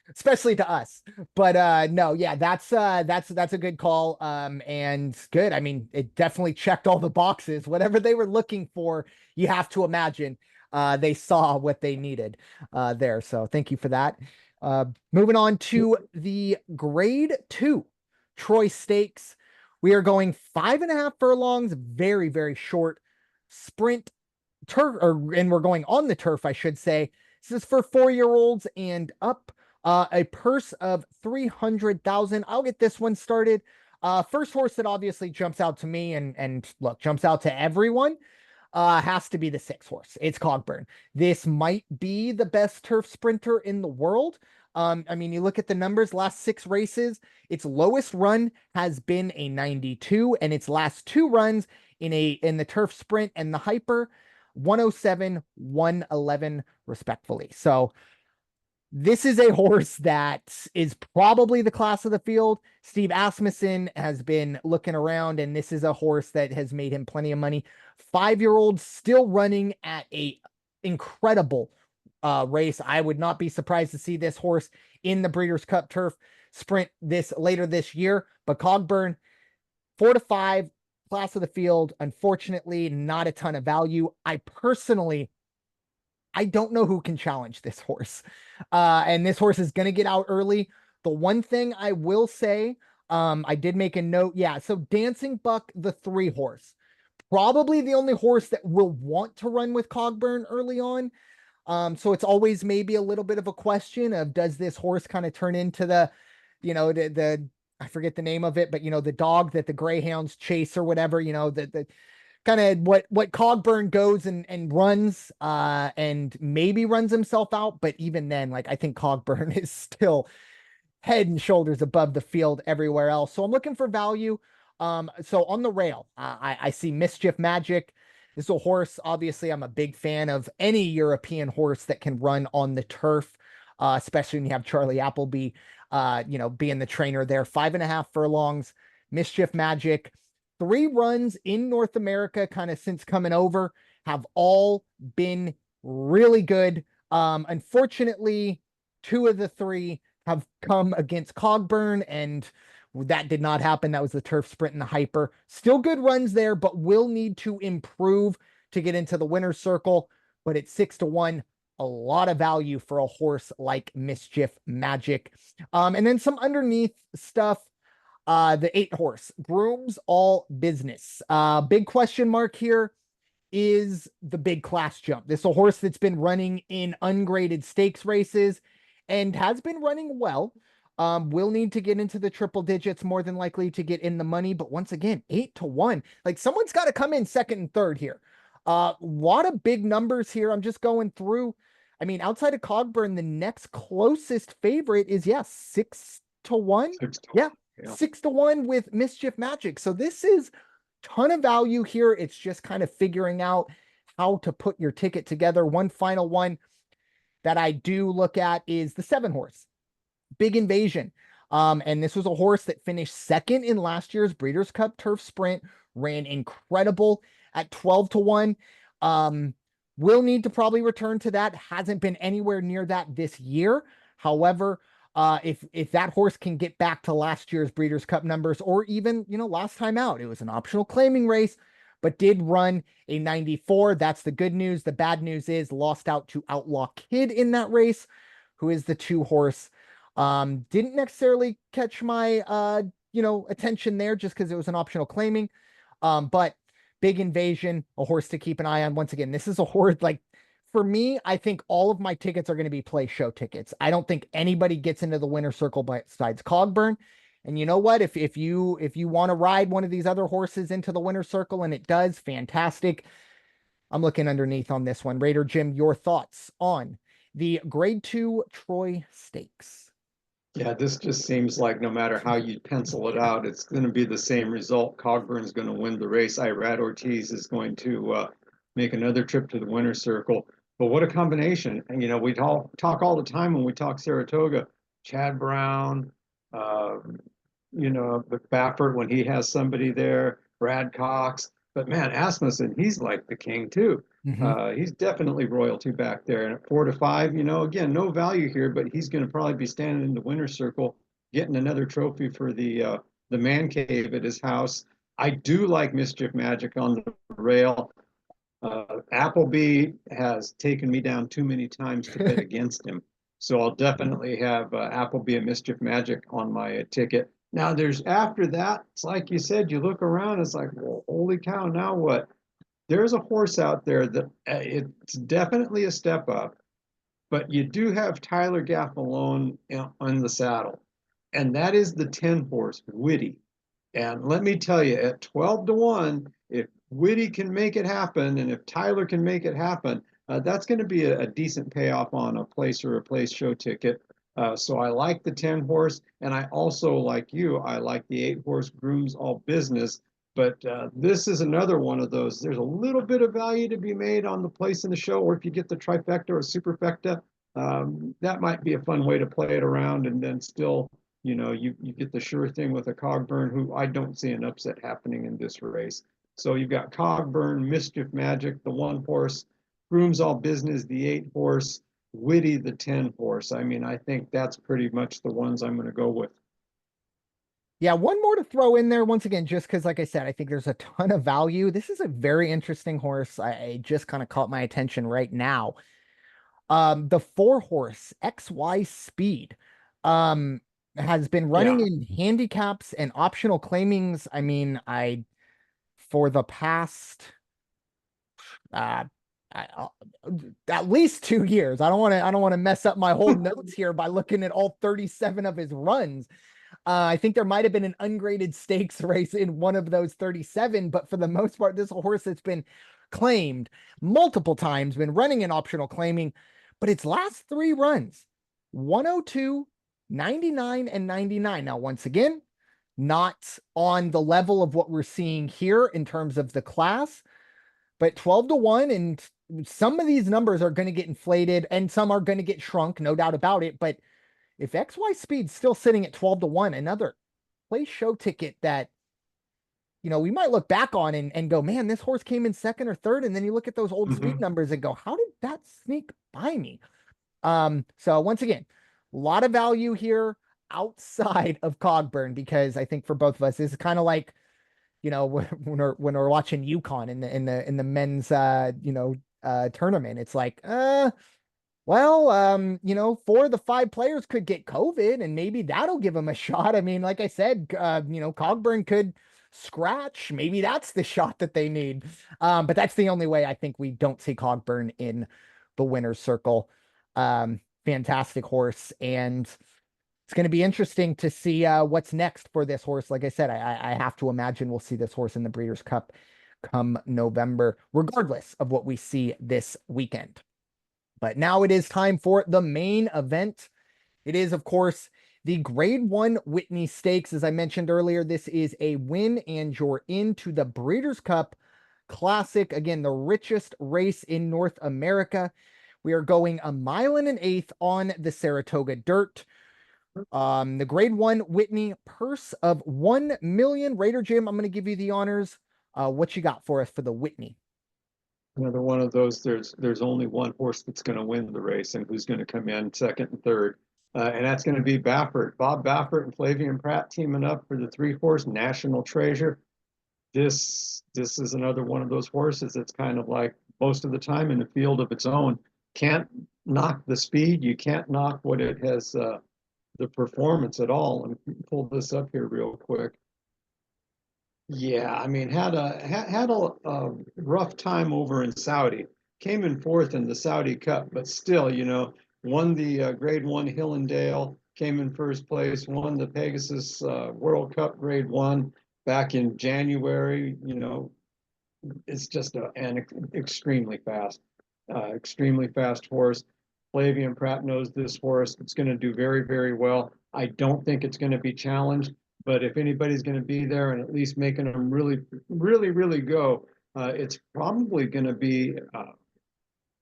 Especially to us. But no, yeah, that's a good call. And good. I mean, it definitely checked all the boxes. Whatever they were looking for, you have to imagine they saw what they needed there. So thank you for that. Moving on to the grade 2 Troy Stakes. We are going 5.5 furlongs, very, very short sprint turf, and we're going on the turf, I should say. This is for 4-year-olds and up. A purse of 300,000. I'll get this one started. First horse that obviously jumps out to me and look, jumps out to everyone. Has to be the 6 horse. It's Cogburn. This might be the best turf sprinter in the world. I mean, you look at the numbers, last 6 races, its lowest run has been a 92, and its last 2 runs in the turf sprint and the hyper, 107, 111 respectfully. So this is a horse that is probably the class of the field. Steve Asmussen has been looking around, and this is a horse that has made him plenty of money. 5-year-old still running at a incredible race. I would not be surprised to see this horse in the Breeders' Cup Turf Sprint later this year. But Cogburn, 4-5, class of the field. Unfortunately, not a ton of value. I personally I don't know who can challenge this horse. And this horse is going to get out early. The one thing I will say, I did make a note. Yeah. So Dancing Buck, the 3 horse, probably the only horse that will want to run with Cogburn early on. So it's always maybe a little bit of a question of, does this horse kind of turn into the, the I forget the name of it, but the dog that the greyhounds chase or whatever, the kind of what Cogburn goes and runs, and maybe runs himself out. But even then, like, I think Cogburn is still head and shoulders above the field everywhere else. So I'm looking for value. So on the rail, I see Mischief Magic. This is a horse. Obviously, I'm a big fan of any European horse that can run on the turf, especially when you have Charlie Appleby, being the trainer there. 5.5 furlongs, Mischief Magic. 3 runs in North America, kind of since coming over, have all been really good. Unfortunately, 2 of the 3 have come against Cogburn, and that did not happen. That was the turf sprint and the hyper. Still good runs there, but will need to improve to get into the winner's circle. But at 6-1, a lot of value for a horse like Mischief Magic. And then some underneath stuff. The 8 horse, Grooms All Business. Big question mark here is the big class jump. This is a horse that's been running in ungraded stakes races and has been running well. Will need to get into the triple digits, more than likely to get in the money. But once again, 8-1. Like, someone's got to come in second and third here. A lot of big numbers here. I'm just going through. I mean, outside of Cogburn, the next closest favorite is, 6-1. 6 to 1. Yeah, Yeah. 6-1 with Mischief Magic. So this is ton of value here. It's just kind of figuring out how to put your ticket together. One final one that I do look at is the 7 horse, Big Invasion. And this was a horse that finished second in last year's Breeders' Cup Turf Sprint, ran incredible at 12-1. Will need to probably return to that. Hasn't been anywhere near that this year. However, if that horse can get back to last year's Breeders' Cup numbers, or even, last time out, it was an optional claiming race, but did run a 94. That's the good news. The bad news is lost out to Outlaw Kid in that race, who is the 2 horse. Didn't necessarily catch my, attention there just because it was an optional claiming. But Big Invasion, a horse to keep an eye on. Once again, this is a horse, like, for me, I think all of my tickets are going to be play show tickets. I don't think anybody gets into the winner circle besides Cogburn. And you know what? If you want to ride one of these other horses into the winner circle and it does, fantastic. I'm looking underneath on this one. Raider Jim, your thoughts on the Grade 2 Troy Stakes? Yeah, this just seems like no matter how you pencil it out, it's going to be the same result. Cogburn's going to win the race. Irad Ortiz is going to make another trip to the winner's circle. But what a combination. And, we talk all the time when we talk Saratoga. Chad Brown, Baffert when he has somebody there, Brad Cox. But man, Asmussen, he's like the king too. He's definitely royalty back there. And at 4-5, again, no value here, but he's going to probably be standing in the winner's circle, getting another trophy for the man cave at his house. I do like Mischief Magic on the rail. Appleby has taken me down too many times to bet against him. So I'll definitely have Appleby and Mischief Magic on my ticket. Now there's after that, it's like you said, you look around, it's like, well, holy cow, now what? There's a horse out there that it's definitely a step up, but you do have Tyler Gaffalone on the saddle. And that is the 10 horse, Whitty. And let me tell you, at 12-1, if Whitty can make it happen, and if Tyler can make it happen, that's going to be a decent payoff on a place or a place show ticket. So I like the 10 horse, and I also, like you, I like the 8 horse Grooms All Business. But this is another one of those. There's a little bit of value to be made on the place in the show, or if you get the trifecta or superfecta, that might be a fun way to play it around, and then still, you get the sure thing with a Cogburn, who I don't see an upset happening in this race. So you've got Cogburn, Mischief Magic, the 1 horse, Grooms All Business, the 8 horse, Whitty, the 10 horse. I mean, I think that's pretty much the ones I'm going to go with. Yeah, one more to throw in there once again, just because, like I said, I think there's a ton of value. This is a very interesting horse. I just kind of caught my attention right now. The 4 horse XY Speed um has been running Yeah. in handicaps and optional claimings. I mean, I for the past uh I, uh, at least 2 years. I don't want to mess up my whole notes here by looking at all 37 of his runs. I think there might have been an ungraded stakes race in one of those 37, but for the most part, this horse that's been claimed multiple times, been running an optional claiming, but its last 3 runs, 102, 99, and 99. Now, once again, not on the level of what we're seeing here in terms of the class, but 12 to 1, and some of these numbers are going to get inflated and some are going to get shrunk, no doubt about it. But if XY Speed's still sitting at 12 to 1, another play show ticket that, we might look back on and go, man, this horse came in second or third. And then you look at those old speed Mhm. numbers and go, how did that sneak by me? So once again, a lot of value here outside of Cogburn, because I think for both of us, this is kind of like, when we're watching UConn in the men's tournament. It's like, well, 4 of the 5 players could get COVID, and maybe that'll give them a shot. I mean, like I said, Cogburn could scratch. Maybe that's the shot that they need. But that's the only way I think we don't see Cogburn in the winner's circle. Fantastic horse, and it's going to be interesting to see what's next for this horse. Like I said, I have to imagine we'll see this horse in the Breeders' Cup come November, regardless of what we see this weekend. But now it is time for the main event. It is, of course, the Grade 1 Whitney Stakes. As I mentioned earlier, this is a win and you're into the Breeders' Cup Classic. Again, the richest race in North America. We are going 1.125 miles on the Saratoga dirt. The Grade 1 Whitney purse of 1 million. Raider Jim, I'm going to give you the honors. What you got for us for the Whitney? Another one of those. There's only one horse that's going to win the race, and who's going to come in second and third, and that's going to be Baffert. Bob Baffert and Flavian Pratt teaming up for the 3 horse National Treasure. This is another one of those horses that's kind of like most of the time in a field of its own. Can't knock the speed. You can't knock what it has, the performance at all. And pull this up here real quick. Yeah, I mean, had a rough time over in Saudi. Came in fourth in the Saudi Cup, but still, won the Grade 1 Hillendale. Came in first place. Won the Pegasus World Cup Grade 1 back in January. It's just an extremely fast horse. Flavian Pratt knows this horse. It's going to do very, very well. I don't think it's going to be challenged, but if anybody's going to be there and at least making them really, really, really go, it's probably going to be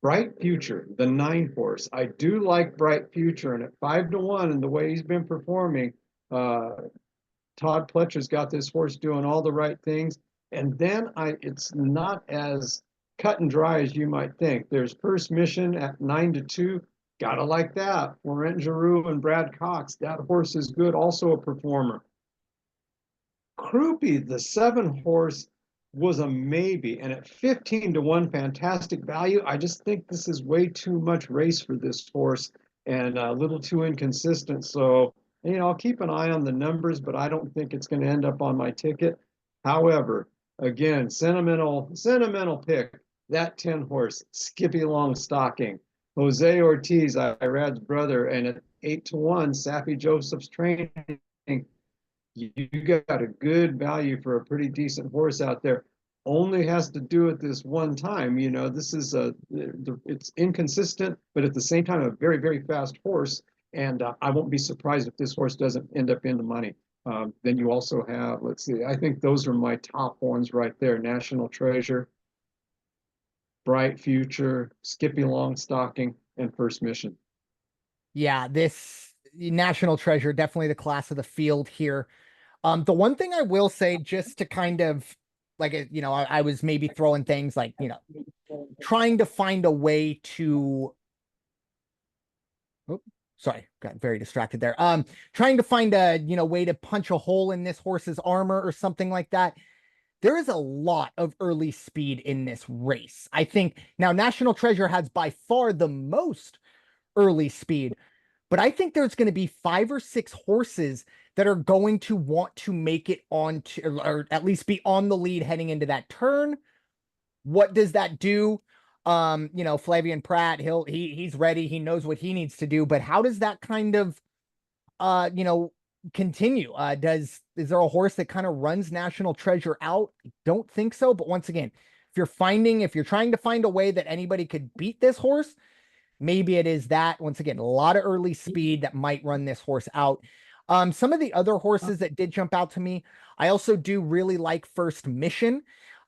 Bright Future, the 9 horse. I do like Bright Future, and at 5 to 1, and the way he's been performing, uh, Todd Pletcher's got this horse doing all the right things. And then it's not as cut and dry as you might think. There's First Mission at 9 to 2. Gotta like that. Laurent Giroux and Brad Cox. That horse is good, also a performer. Croupi, the 7 horse, was a maybe. And at 15 to 1, fantastic value. I just think this is way too much race for this horse and a little too inconsistent. So, I'll keep an eye on the numbers, but I don't think it's going to end up on my ticket. However, again, sentimental pick. That 10 horse, Skippy Longstocking. Jose Ortiz, Irad's brother, and at 8 to 1, Saffy Joseph's training. You got a good value for a pretty decent horse out there. Only has to do it this one time. This is it's inconsistent, but at the same time, a very, very fast horse. And I won't be surprised if this horse doesn't end up in the money. Then you also have, let's see, I think those are my top ones right there. National Treasure, Bright Future, Skippy Longstocking, and First Mission. Yeah, this National Treasure, definitely the class of the field here. The one thing I will say, just to kind of like, I was maybe throwing things like, trying to find a way to, oh, sorry, got very distracted there. Trying to find a, way to punch a hole in this horse's armor or something like that. there is a lot of early speed in this race. I think now National Treasure has by far the most early speed, but I think there's going to be 5 or 6 horses that are going to want to make it on to, or at least be on the lead heading into that turn. What does that do? Flavian Pratt, he's ready. He knows what he needs to do, but how does that kind of, uh, you know, continue? Is there a horse that kind of runs National Treasure out? I don't think so. But once again, if you're trying to find a way that anybody could beat this horse, maybe it is that. Once again, a lot of early speed that might run this horse out. Some of the other horses that did jump out to me, I also do really like First Mission.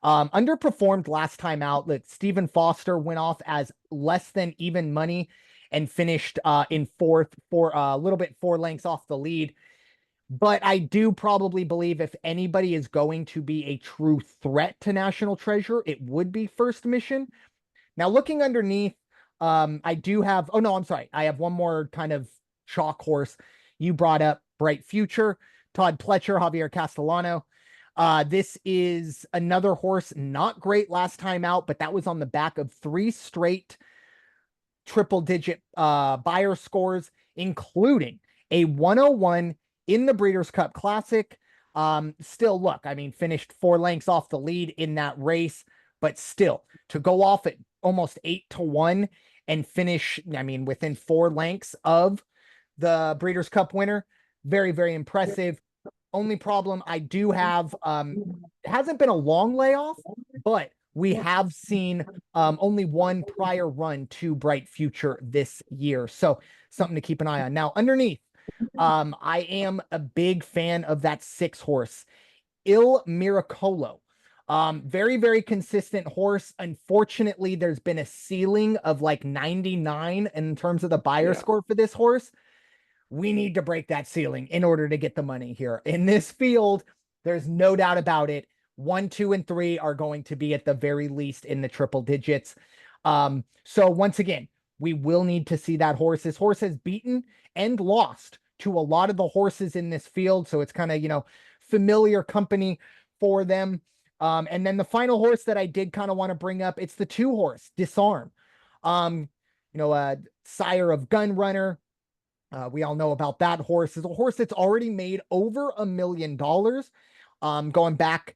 Underperformed last time out. That Stephen Foster went off as less than even money and finished in fourth, for a little bit 4 lengths off the lead. But I do probably believe if anybody is going to be a true threat to National Treasure, it would be First Mission. Now, looking underneath, I do have, oh no, I'm sorry. I have one more kind of chalk horse. You brought up Bright Future, Todd Pletcher, Javier Castellano. This is another horse, not great last time out, but that was on the back of 3 straight triple-digit buyer scores, including a 101 in the Breeders' Cup Classic. Still, look, I mean, finished 4 lengths off the lead in that race, but still, to go off at almost 8-1 and finish, I mean, within 4 lengths of the Breeders' Cup winner, very, very impressive. Only problem I do have, it hasn't been a long layoff, but we have seen only one prior run to Bright Future this year. So something to keep an eye on. Now, underneath, I am a big fan of that 6 horse, Il Miracolo. Very, very consistent horse. Unfortunately, there's been a ceiling of like 99 in terms of the buyer score for this horse. We need to break that ceiling in order to get the money here. In this field, there's no doubt about it. 1, 2, and 3 are going to be at the very least in the triple digits. So once again, we will need to see that horse. This horse has beaten and lost to a lot of the horses in this field. So it's kind of, familiar company for them. And then the final horse that I did kind of want to bring up, it's the 2 horse, Disarm. Sire of Gun Runner. We all know about that horse. It's a horse that's already made over $1 million, going back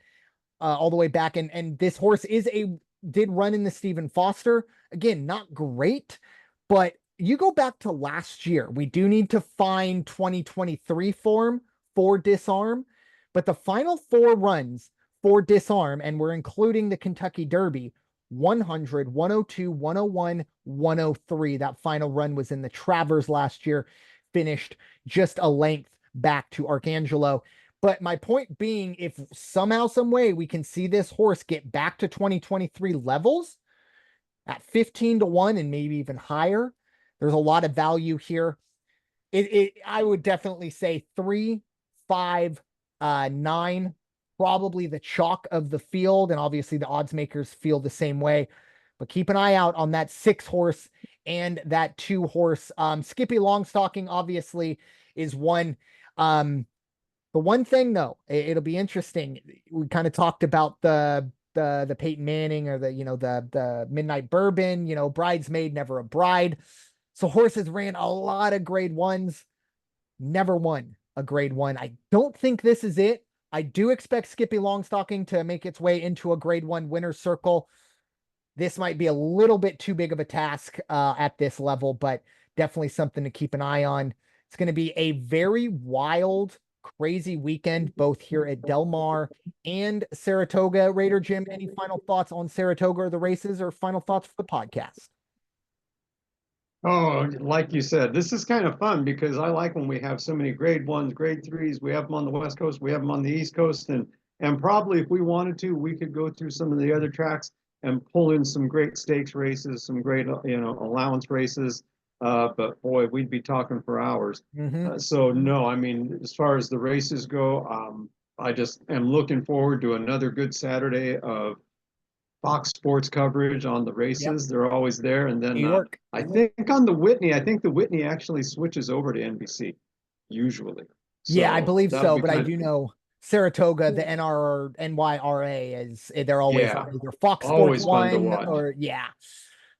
all the way back. And this horse did run in the Stephen Foster. Again, not great, but you go back to last year. We do need to find 2023 form for Disarm, but the final 4 runs for Disarm, and we're including the Kentucky Derby, 100, 102, 101, 103. That final run was in the Travers last year, finished just a length back to Arcangelo. But my point being, if somehow, some way we can see this horse get back to 2023 levels at 15-1 and maybe even higher, there's a lot of value here. I would definitely say 3, 5, 9, probably the chalk of the field, and obviously the odds makers feel the same way. But keep an eye out on that 6 horse and that 2 horse. Skippy Longstocking obviously is one. The one thing though, it'll be interesting. We kind of talked about the Peyton Manning or the Midnight Bourbon, bridesmaid, never a bride. So horses ran a lot of grade 1s, never won a grade 1. I don't think this is it. I do expect Skippy Longstocking to make its way into a grade 1 winner's circle. This might be a little bit too big of a task at this level, but definitely something to keep an eye on. It's going to be a very wild, crazy weekend, both here at Del Mar and Saratoga. Raider Jim, any final thoughts on Saratoga or the races, or final thoughts for the podcast? Oh, like you said, this is kind of fun because I like when we have so many grade 1s, grade 3s. We have them on the West Coast, we have them on the East Coast, and probably if we wanted to, we could go through some of the other tracks and pull in some great stakes races, some great allowance races. But boy, we'd be talking for hours. So no, I mean, as far as the races go, I just am looking forward to another good Saturday of Fox Sports coverage on the races. They're always there. And then I think on the Whitney, I think the Whitney actually switches over to NBC usually. So yeah, I believe so, but I do know Saratoga, the NYRA is they're always Yeah, on either Fox Sports always fun to 1 watch. or yeah.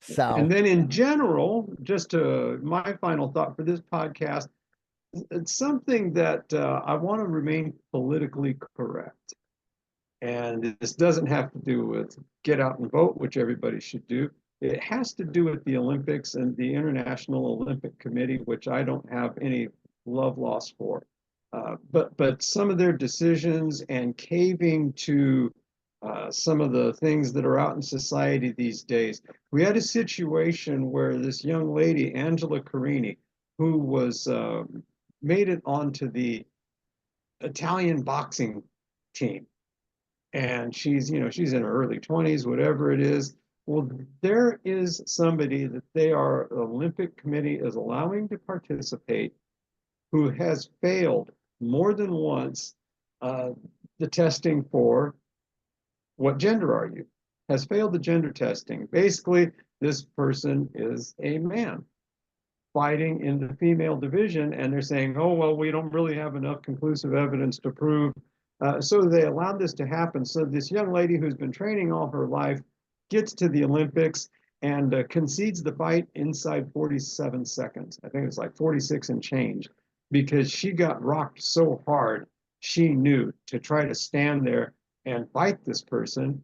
So And then in general, just to my final thought for this podcast, it's something that I want to remain politically correct. And this doesn't have to do with get out and vote, which everybody should do. It has to do with the Olympics and the International Olympic Committee, which I don't have any love lost for. But some of their decisions and caving to some of the things that are out in society these days. We had a situation where this young lady, Angela Carini, who was made it onto the Italian boxing team, and she's in her early 20s, whatever it is. Well, there is somebody that the Olympic Committee is allowing to participate who has failed more than once the testing for what gender are you, has failed the gender testing. Basically, this person is a man fighting in the female division, and they're saying, oh, well, we don't really have enough conclusive evidence to prove. So they allowed this to happen. So this young lady who's been training all her life gets to the Olympics and concedes the fight inside 47 seconds. I think it's like 46 and change, because she got rocked so hard, she knew to try to stand there and fight this person,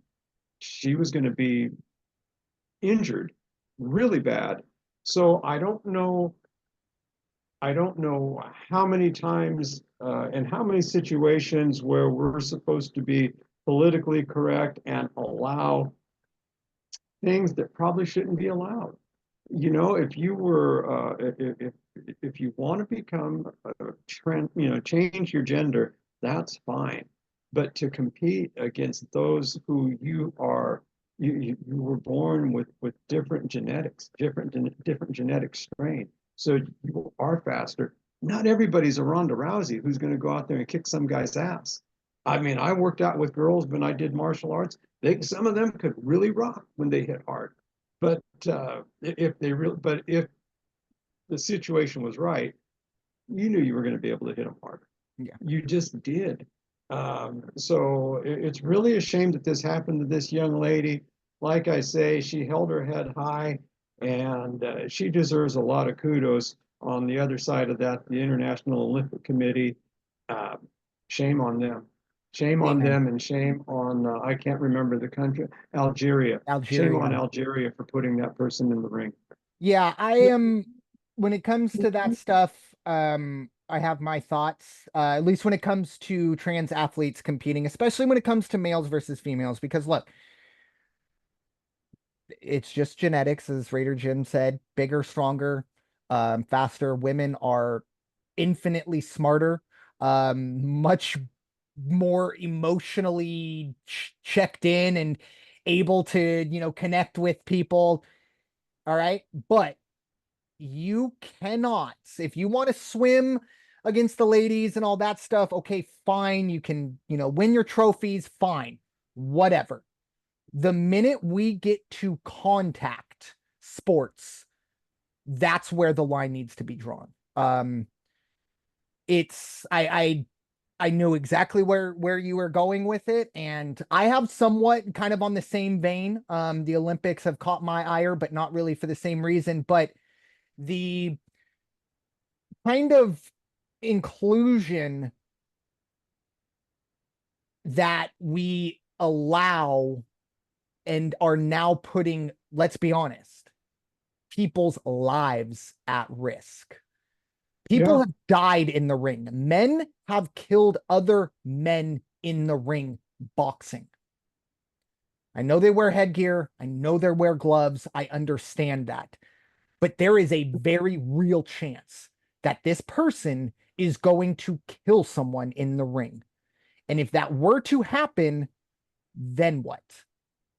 she was going to be injured really bad. So I don't know how many times and how many situations where we're supposed to be politically correct and allow things that probably shouldn't be allowed. If you were, if you want to become a trend, change your gender, that's fine. But to compete against those who you were born with different genetics, different genetic strain, so you are faster. Not everybody's a Ronda Rousey who's going to go out there and kick some guy's ass. I mean, I worked out with girls when I did martial arts. Some of them could really rock when they hit hard. But if the situation was right, you knew you were going to be able to hit them hard. yeah. You just did. So it's really a shame that this happened to this young lady. Like I say, she held her head high, and she deserves a lot of kudos. On the other side of that, the International Olympic Committee, uh, shame on them. Shame on Amen. them, and shame on, I can't remember the country, Algeria. Shame on Algeria. Algeria for putting that person in the ring. Yeah, I am when it comes to that stuff, I have my thoughts, at least when it comes to trans athletes competing, especially when it comes to males versus females, because look, it's just genetics, as Raider Jim said, bigger, stronger, faster. Women are infinitely smarter, much more emotionally checked in and able to, connect with people. All right. But you cannot, if you want to swim against the ladies and all that stuff, okay, fine. You can, win your trophies, fine, whatever. The minute we get to contact sports, that's where the line needs to be drawn. It's I know exactly where you were going with it, and I have somewhat kind of on the same vein. The Olympics have caught my ire, but not really for the same reason. But the kind of inclusion that we allow and are now putting, let's be honest, people's lives at risk. People Yeah, have died in the ring. Men have killed other men in the ring boxing. I know they wear headgear. I know they wear gloves. I understand that. But there is a very real chance that this person is going to kill someone in the ring. And if that were to happen, then what?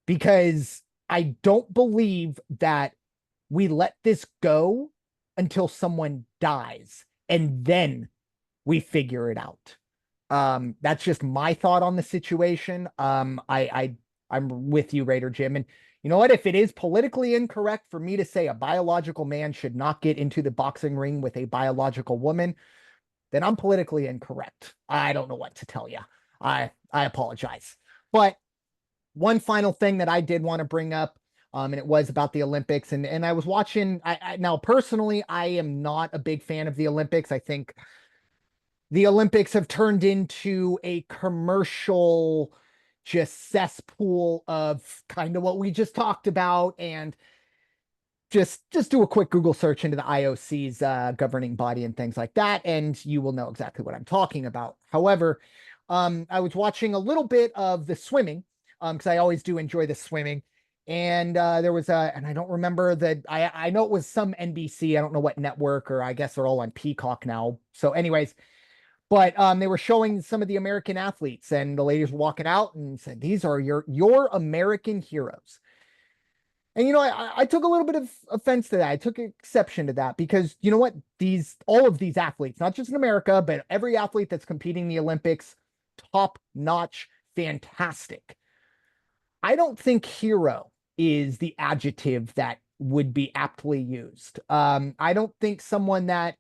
Because I don't believe that we let this go until someone dies and then we figure it out. That's just my thought on the situation. I'm with you, Raider Jim. And you know what? If it is politically incorrect for me to say a biological man should not get into the boxing ring with a biological woman, then I'm politically incorrect. I don't know what to tell you. I apologize. But one final thing that I did want to bring up, and it was about the Olympics, and I was watching. Now personally, I am not a big fan of the Olympics. I think the Olympics have turned into a commercial, just cesspool of kind of what we just talked about, and just do a quick Google search into the IOC's governing body and things like that, and you will know exactly what I'm talking about. However, I was watching a little bit of the swimming, because I always do enjoy the swimming. And there was and I don't remember I know it was some NBC, I don't know what network, or I guess they're all on Peacock now. So, anyways, but they were showing some of the American athletes, and the ladies were walking out and said, "These are your American heroes." And I took a little bit of offense to that. I took exception to that because you know what? All of these athletes, not just in America, but every athlete that's competing in the Olympics, top notch, fantastic. I don't think hero is the adjective that would be aptly used. I don't think someone that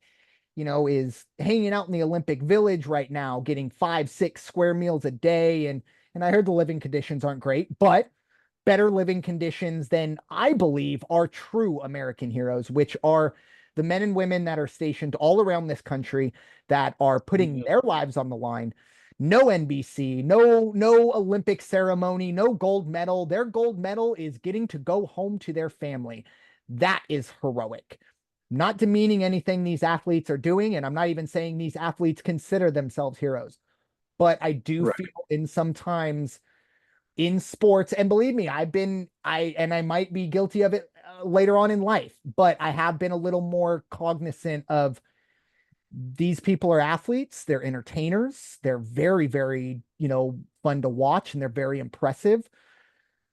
is hanging out in the Olympic Village right now, getting 5, 6 square meals a day, and I heard the living conditions aren't great, but better living conditions than I believe are true American heroes, which are the men and women that are stationed all around this country that are putting their lives on the line. No NBC, no Olympic ceremony, no gold medal. Their gold medal is getting to go home to their family. That is heroic. Not demeaning anything these athletes are doing, and I'm not even saying these athletes consider themselves heroes, but I do Right. feel in sometimes in sports, and believe me, I might be guilty of it later on in life, but I have been a little more cognizant of these people are athletes, they're entertainers, they're very, very, fun to watch, and they're very impressive,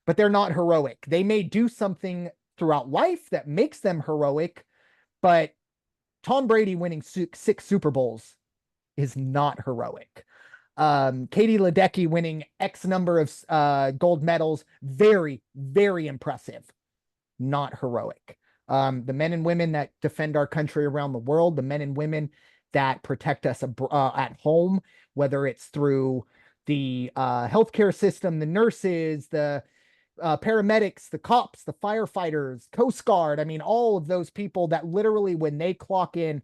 but they're not heroic. They may do something throughout life that makes them heroic, but Tom Brady winning 6 Super Bowls is not heroic. Katie Ledecky winning X number of gold medals, very, very impressive, not heroic. The men and women that defend our country around the world, the men and women that protect us at home, whether it's through the healthcare system, the nurses, the paramedics, the cops, the firefighters, Coast Guard. I mean, all of those people that literally, when they clock in,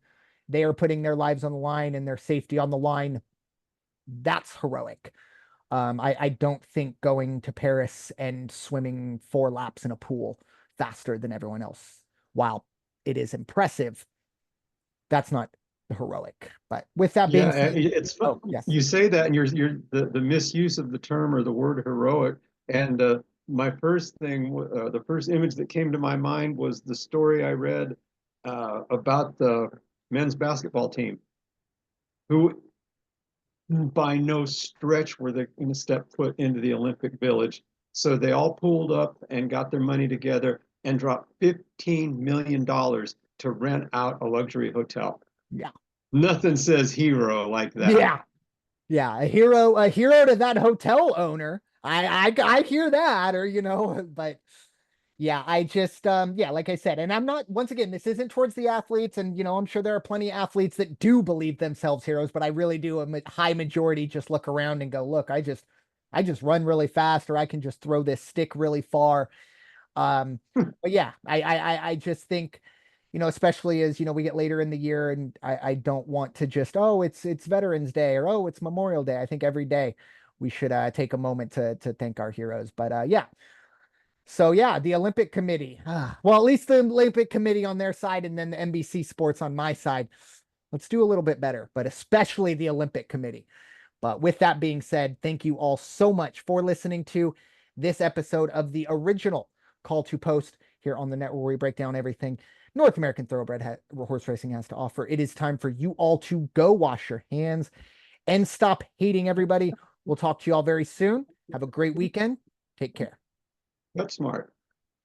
they are putting their lives on the line and their safety on the line. That's heroic. I don't think going to Paris and swimming 4 laps in a pool faster than everyone else, while it is impressive, that's not heroic. But with that being Yeah, said, it's fun. oh yes, You say that, and you're the misuse of the term or the word heroic. And my first thing, the first image that came to my mind was the story I read about the men's basketball team, who by no stretch were they going to step foot into the Olympic Village. So they all pulled up and got their money together and dropped $15 million to rent out a luxury hotel. yeah, Nothing says hero like that. yeah, yeah, a hero to that hotel owner. I hear that, or but yeah, I just yeah, like I said, and I'm not, once again, this isn't towards the athletes, and I'm sure there are plenty of athletes that do believe themselves heroes, but I really do, a high majority just look around and go, look, I just run really fast, or I can just throw this stick really far. But yeah, I just think, especially as we get later in the year, and I don't want to just, oh, it's Veterans Day, or oh, it's Memorial Day. I think every day we should take a moment to thank our heroes. But yeah. So yeah, the Olympic Committee. Well, at least the Olympic Committee on their side, and then the NBC Sports on my side. Let's do a little bit better, but especially the Olympic Committee. But with that being said, thank you all so much for listening to this episode of the original Call to Post here on the network, where we break down everything North American thoroughbred horse racing has to offer. It is time for you all to go wash your hands and stop hating everybody. We'll talk to you all very soon. Have a great weekend. Take care. That's smart.